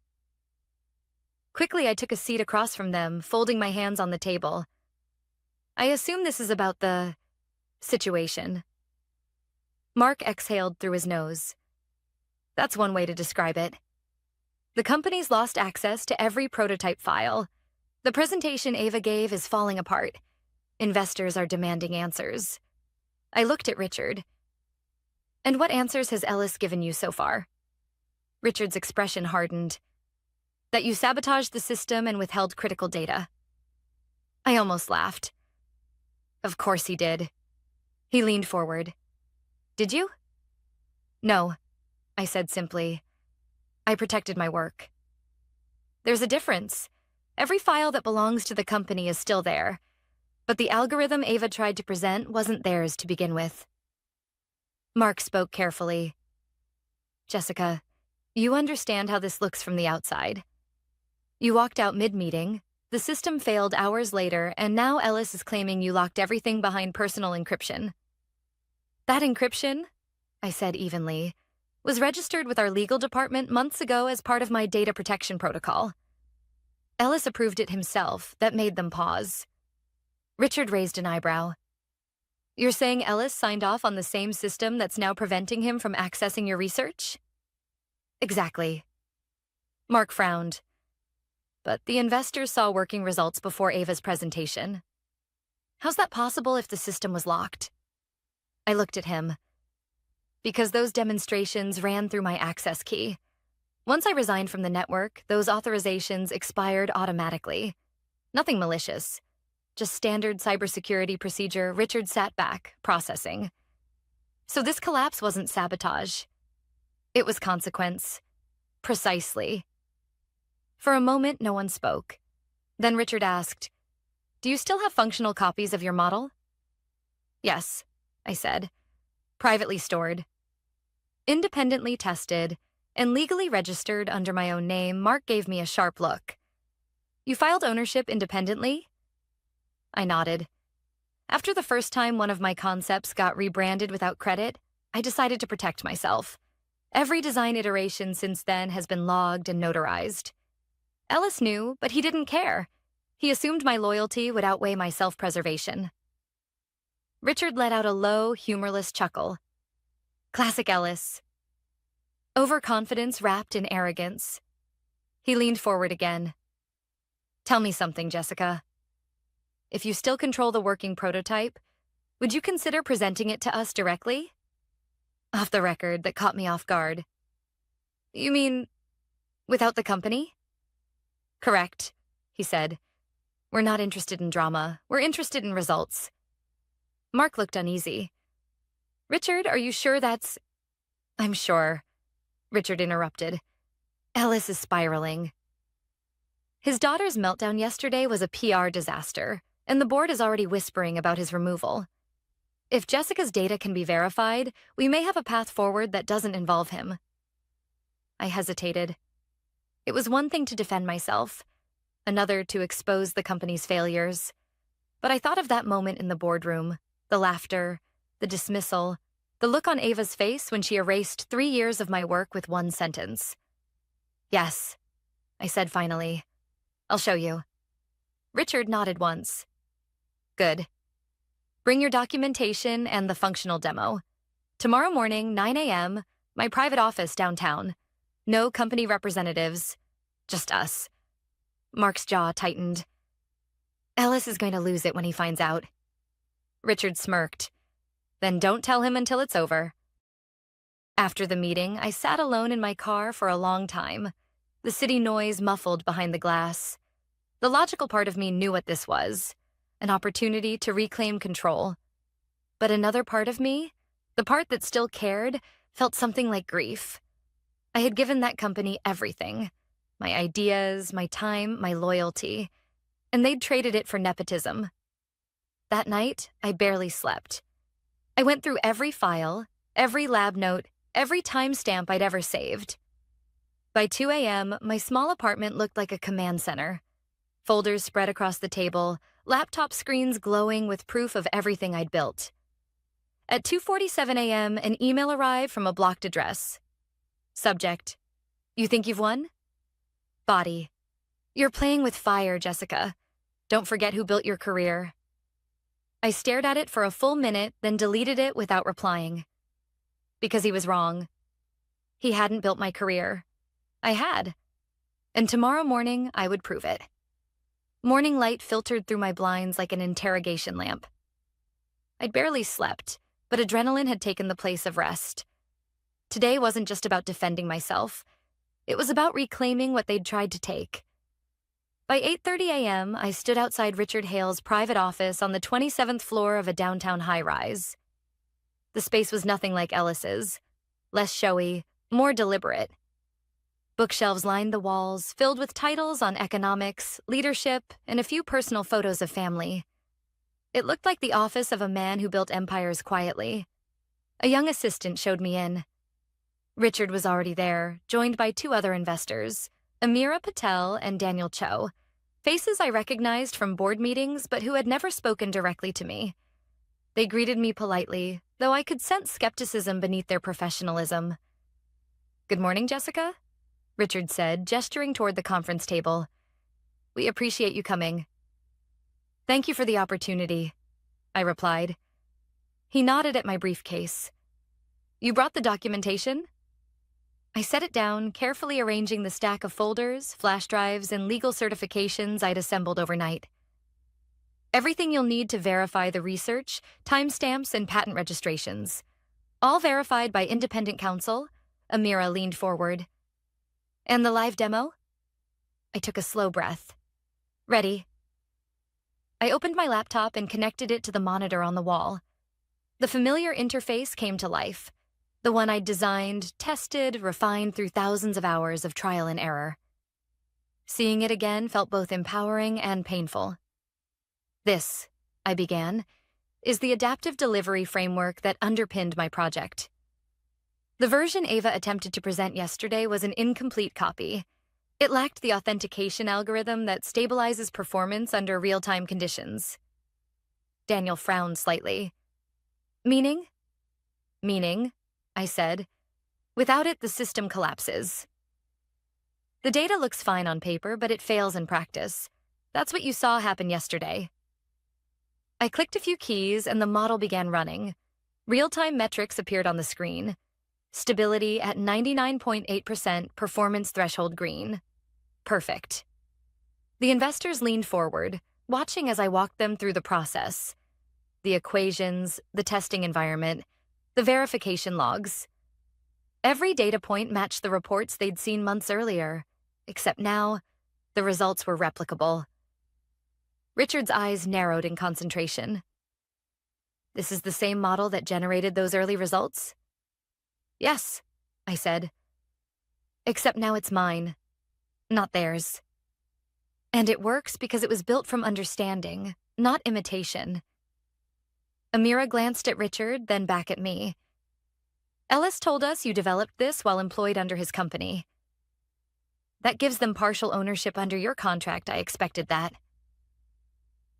Quickly, I took a seat across from them, folding my hands on the table. I assume this is about the situation. Mark exhaled through his nose. That's one way to describe it. The company's lost access to every prototype file. The presentation Ava gave is falling apart. Investors are demanding answers. I looked at Richard. And what answers has Ellis given you so far? Richard's expression hardened. That you sabotaged the system and withheld critical data. I almost laughed. Of course he did. He leaned forward. Did you? No, I said simply. I protected my work. There's a difference. Every file that belongs to the company is still there, but the algorithm Ava tried to present wasn't theirs to begin with. Mark spoke carefully. Jessica, you understand how this looks from the outside. You walked out mid-meeting, the system failed hours later, and now Ellis is claiming you locked everything behind personal encryption. That encryption, I said evenly, was registered with our legal department months ago as part of my data protection protocol. Ellis approved it himself. That made them pause. Richard raised an eyebrow. You're saying Ellis signed off on the same system that's now preventing him from accessing your research? Exactly. Mark frowned. But the investors saw working results before Ava's presentation. How's that possible if the system was locked? I looked at him. Because those demonstrations ran through my access key. Once I resigned from the network, those authorizations expired automatically. Nothing malicious. Just standard cybersecurity procedure. Richard sat back, processing. So this collapse wasn't sabotage. It was consequence. Precisely. For a moment, no one spoke. Then Richard asked, Do you still have functional copies of your model? Yes, I said. Privately stored. Independently tested, and legally registered under my own name, Mark gave me a sharp look. You filed ownership independently? I nodded. After the first time one of my concepts got rebranded without credit, I decided to protect myself. Every design iteration since then has been logged and notarized. Ellis knew, but he didn't care. He assumed my loyalty would outweigh my self-preservation. Richard let out a low, humorless chuckle. Classic Ellis. Overconfidence wrapped in arrogance. He leaned forward again. Tell me something, Jessica. If you still control the working prototype, would you consider presenting it to us directly? Off the record, that caught me off guard. You mean, without the company? Correct, he said. We're not interested in drama. We're interested in results. Mark looked uneasy. Richard, are you sure that's... I'm sure, Richard interrupted. Ellis is spiraling. His daughter's meltdown yesterday was a PR disaster, and the board is already whispering about his removal. If Jessica's data can be verified, we may have a path forward that doesn't involve him. I hesitated. It was one thing to defend myself, another to expose the company's failures. But I thought of that moment in the boardroom, the laughter, the dismissal, The look on Ava's face when she erased 3 years of my work with one sentence. Yes, I said finally. I'll show you. Richard nodded once. Good. Bring your documentation and the functional demo. Tomorrow morning, 9 a.m., my private office downtown. No company representatives, just us. Mark's jaw tightened. Ellis is going to lose it when he finds out. Richard smirked. Then don't tell him until it's over. After the meeting, I sat alone in my car for a long time, the city noise muffled behind the glass. The logical part of me knew what this was, an opportunity to reclaim control. But another part of me, the part that still cared, felt something like grief. I had given that company everything, my ideas, my time, my loyalty, and they'd traded it for nepotism. That night, I barely slept. I went through every file, every lab note, every timestamp I'd ever saved. By 2 a.m., my small apartment looked like a command center. Folders spread across the table, laptop screens glowing with proof of everything I'd built. At 2:47 a.m., an email arrived from a blocked address. Subject: You think you've won? Body: You're playing with fire, Jessica. Don't forget who built your career. I stared at it for a full minute, then deleted it without replying. Because he was wrong. He hadn't built my career. I had. And tomorrow morning, I would prove it. Morning light filtered through my blinds like an interrogation lamp. I'd barely slept, but adrenaline had taken the place of rest. Today wasn't just about defending myself. It was about reclaiming what they'd tried to take. By 8:30 a.m., I stood outside Richard Hale's private office on the 27th floor of a downtown high-rise. The space was nothing like Ellis's. Less showy, more deliberate. Bookshelves lined the walls, filled with titles on economics, leadership, and a few personal photos of family. It looked like the office of a man who built empires quietly. A young assistant showed me in. Richard was already there, joined by 2 other investors, Amira Patel and Daniel Cho, faces I recognized from board meetings but who had never spoken directly to me. They greeted me politely, though I could sense skepticism beneath their professionalism. Good morning, Jessica, Richard said, gesturing toward the conference table. We appreciate you coming. Thank you for the opportunity, I replied. He nodded at my briefcase. You brought the documentation? I set it down, carefully arranging the stack of folders, flash drives, and legal certifications I'd assembled overnight. Everything you'll need to verify the research, timestamps, and patent registrations. All verified by independent counsel. Amira leaned forward. And the live demo? I took a slow breath. Ready. I opened my laptop and connected it to the monitor on the wall. The familiar interface came to life. The one I'd designed, tested, refined through thousands of hours of trial and error. Seeing it again felt both empowering and painful. This, I began, is the adaptive delivery framework that underpinned my project. The version Ava attempted to present yesterday was an incomplete copy. It lacked the authentication algorithm that stabilizes performance under real-time conditions. Daniel frowned slightly. Meaning? Meaning, I said. Without it, the system collapses. The data looks fine on paper, but it fails in practice. That's what you saw happen yesterday. I clicked a few keys and the model began running. Real-time metrics appeared on the screen. Stability at 99.8%, performance threshold green. Perfect. The investors leaned forward, watching as I walked them through the process. The equations, the testing environment, the verification logs. Every data point matched the reports they'd seen months earlier, except now, the results were replicable. Richard's eyes narrowed in concentration. This is the same model that generated those early results? Yes, I said. Except now it's mine, not theirs. And it works because it was built from understanding, not imitation. Amira glanced at Richard, then back at me. Ellis told us you developed this while employed under his company. That gives them partial ownership under your contract. I expected that.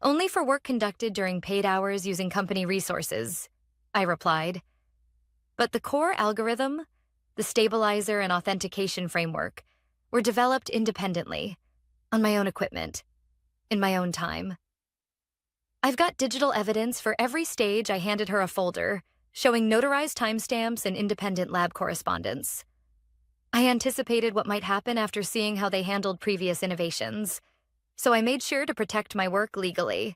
Only for work conducted during paid hours using company resources, I replied. But the core algorithm, the stabilizer and authentication framework, were developed independently, on my own equipment, in my own time. I've got digital evidence for every stage. I handed her a folder showing notarized timestamps and independent lab correspondence. I anticipated what might happen after seeing how they handled previous innovations, so I made sure to protect my work legally.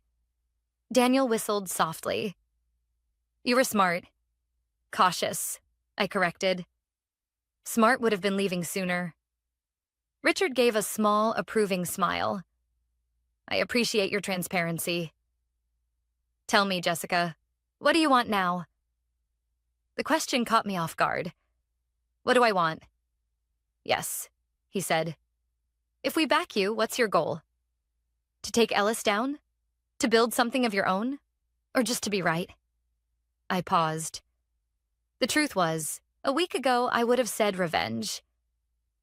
Daniel whistled softly. You were smart. Cautious, I corrected. Smart would have been leaving sooner. Richard gave a small, approving smile. I appreciate your transparency. Tell me, Jessica, what do you want now? The question caught me off guard. What do I want? Yes, he said. If we back you, what's your goal? To take Ellis down? To build something of your own? Or just to be right? I paused. The truth was, a week ago I would have said revenge.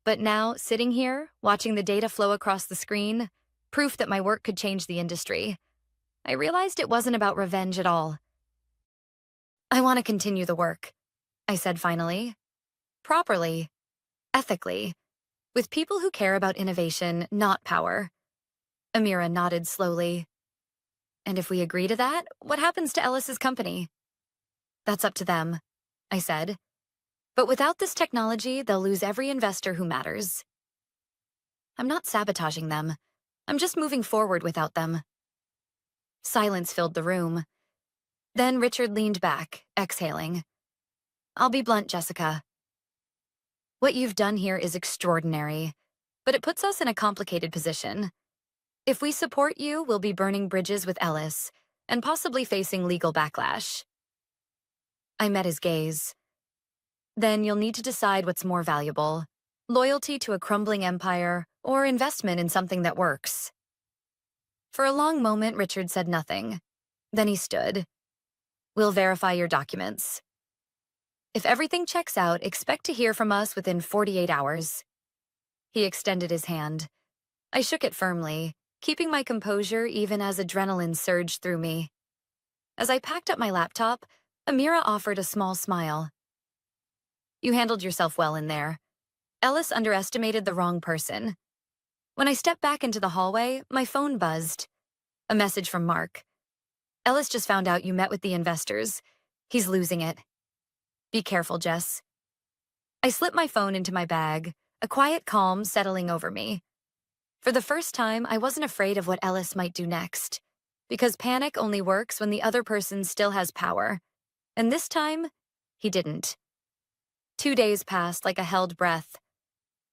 But now, sitting here, watching the data flow across the screen, proof that my work could change the industry, I realized it wasn't about revenge at all. I want to continue the work, I said finally. Properly, ethically, with people who care about innovation, not power. Amira nodded slowly. And if we agree to that, what happens to Ellis's company? That's up to them, I said. But without this technology, they'll lose every investor who matters. I'm not sabotaging them. I'm just moving forward without them. Silence filled the room. Then Richard leaned back, exhaling. I'll be blunt, Jessica. What you've done here is extraordinary, but it puts us in a complicated position. If we support you, we'll be burning bridges with Ellis and possibly facing legal backlash. I met his gaze. Then you'll need to decide what's more valuable, loyalty to a crumbling empire or investment in something that works. For a long moment, Richard said nothing. Then he stood. We'll verify your documents. If everything checks out, expect to hear from us within 48 hours. He extended his hand. I shook it firmly, keeping my composure even as adrenaline surged through me. As I packed up my laptop, Amira offered a small smile. You handled yourself well in there. Ellis underestimated the wrong person. When I stepped back into the hallway, my phone buzzed. A message from Mark. Ellis just found out you met with the investors. He's losing it. Be careful, Jess. I slipped my phone into my bag, a quiet calm settling over me. For the first time, I wasn't afraid of what Ellis might do next, because panic only works when the other person still has power. And this time, he didn't. 2 days passed like a held breath.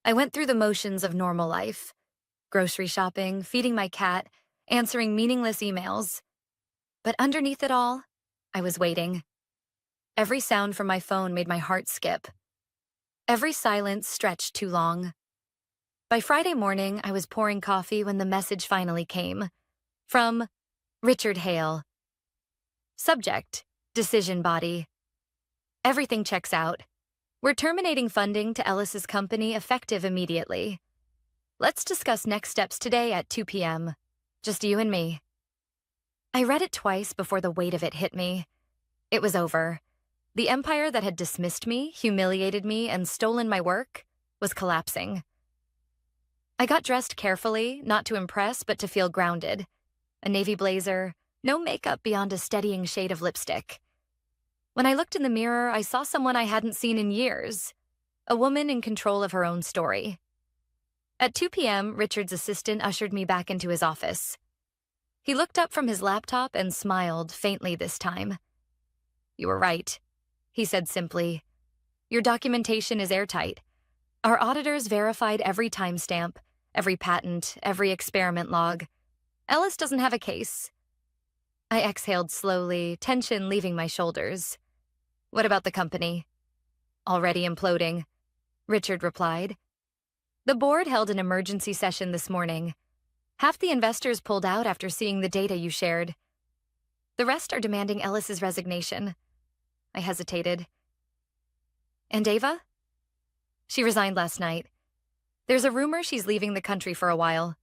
I went through the motions of normal life. Grocery shopping, feeding my cat, answering meaningless emails. But underneath it all, I was waiting. Every sound from my phone made my heart skip. Every silence stretched too long. By Friday morning, I was pouring coffee when the message finally came. From Richard Hale. Subject, decision body. Everything checks out. We're terminating funding to Ellis's company effective immediately. Let's discuss next steps today at 2 p.m. Just you and me. I read it twice before the weight of it hit me. It was over. The empire that had dismissed me, humiliated me, and stolen my work was collapsing. I got dressed carefully, not to impress, but to feel grounded. A navy blazer, no makeup beyond a steadying shade of lipstick. When I looked in the mirror, I saw someone I hadn't seen in years, a woman in control of her own story. At 2 p.m., Richard's assistant ushered me back into his office. He looked up from his laptop and smiled, faintly this time. You were right, he said simply. Your documentation is airtight. Our auditors verified every timestamp, every patent, every experiment log. Ellis doesn't have a case. I exhaled slowly, tension leaving my shoulders. What about the company? Already imploding, Richard replied. The board held an emergency session this morning. Half the investors pulled out after seeing the data you shared. The rest are demanding Ellis's resignation. I hesitated. And Ava? She resigned last night. There's a rumor she's leaving the country for a while.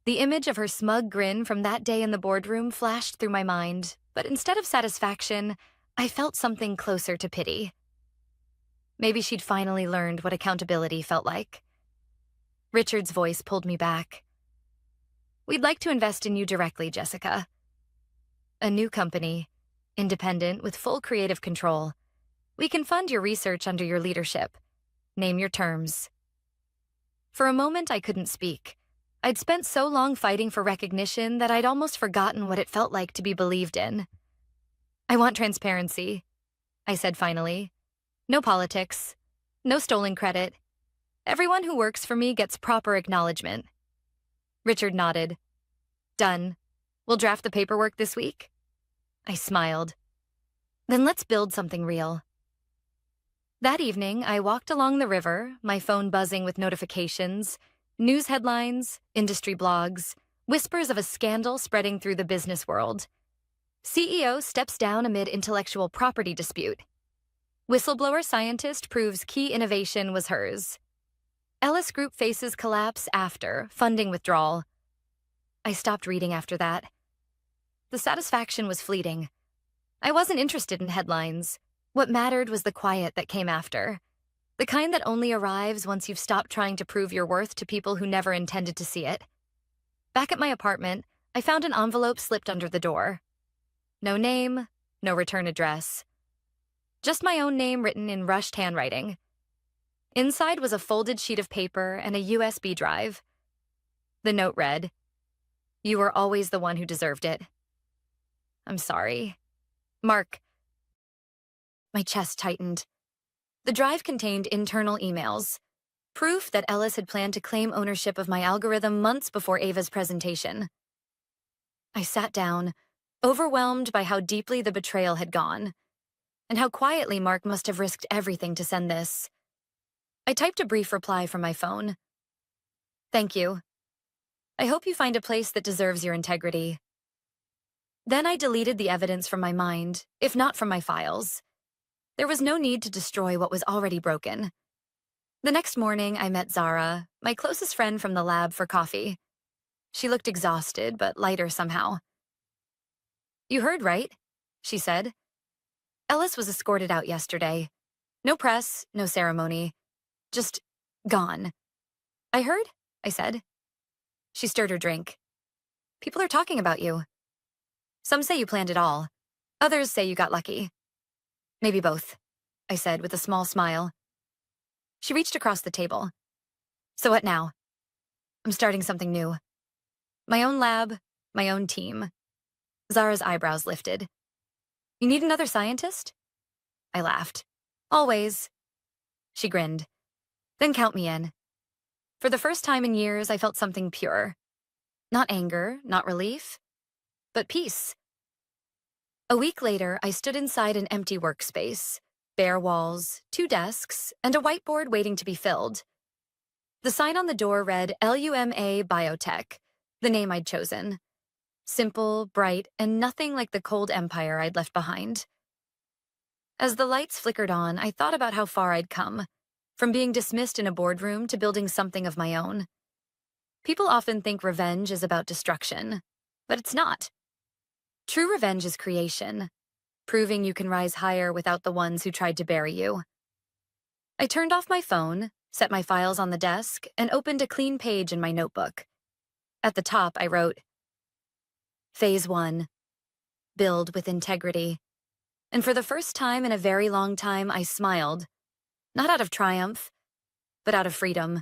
The image of her smug grin from that day in the boardroom flashed through my mind, but instead of satisfaction, I felt something closer to pity. Maybe she'd finally learned what accountability felt like. Richard's voice pulled me back. We'd like to invest in you directly, Jessica. A new company, independent with full creative control. We can fund your research under your leadership. Name your terms. For a moment, I couldn't speak. I'd spent so long fighting for recognition that I'd almost forgotten what it felt like to be believed in. I want transparency, I said finally. No politics. No stolen credit. Everyone who works for me gets proper acknowledgement. Richard nodded. Done. We'll draft the paperwork this week? I smiled. Then let's build something real. That evening, I walked along the river, my phone buzzing with notifications, news headlines, industry blogs, whispers of a scandal spreading through the business world. CEO steps down amid intellectual property dispute. Whistleblower scientist proves key innovation was hers. Ellis Group faces collapse after funding withdrawal. I stopped reading after that. The satisfaction was fleeting. I wasn't interested in headlines. What mattered was the quiet that came after. The kind that only arrives once you've stopped trying to prove your worth to people who never intended to see it. Back at my apartment, I found an envelope slipped under the door. No name, no return address. Just my own name written in rushed handwriting. Inside was a folded sheet of paper and a USB drive. The note read, "You were always the one who deserved it. I'm sorry. Mark." My chest tightened. The drive contained internal emails, proof that Ellis had planned to claim ownership of my algorithm months before Ava's presentation. I sat down, overwhelmed by how deeply the betrayal had gone, and how quietly Mark must have risked everything to send this. I typed a brief reply from my phone. Thank you. I hope you find a place that deserves your integrity. Then I deleted the evidence from my mind, if not from my files. There was no need to destroy what was already broken. The next morning, I met Zara, my closest friend from the lab, for coffee. She looked exhausted, but lighter somehow. You heard, right? She said. Ellis was escorted out yesterday. No press, no ceremony. Just gone. I heard, I said. She stirred her drink. People are talking about you. Some say you planned it all. Others say you got lucky. Maybe both, I said with a small smile. She reached across the table. So what now? I'm starting something new. My own lab, my own team. Zara's eyebrows lifted. You need another scientist? I laughed. Always. She grinned. Then count me in. For the first time in years, I felt something pure. Not anger, not relief, but peace. A week later, I stood inside an empty workspace, bare walls, 2 desks, and a whiteboard waiting to be filled. The sign on the door read LUMA Biotech, the name I'd chosen. Simple, bright, and nothing like the cold empire I'd left behind. As the lights flickered on, I thought about how far I'd come, from being dismissed in a boardroom to building something of my own. People often think revenge is about destruction, but it's not. True revenge is creation, proving you can rise higher without the ones who tried to bury you. I turned off my phone, set my files on the desk, and opened a clean page in my notebook. At the top, I wrote, Phase 1. Build with integrity. And for the first time in a very long time, I smiled. Not out of triumph, but out of freedom.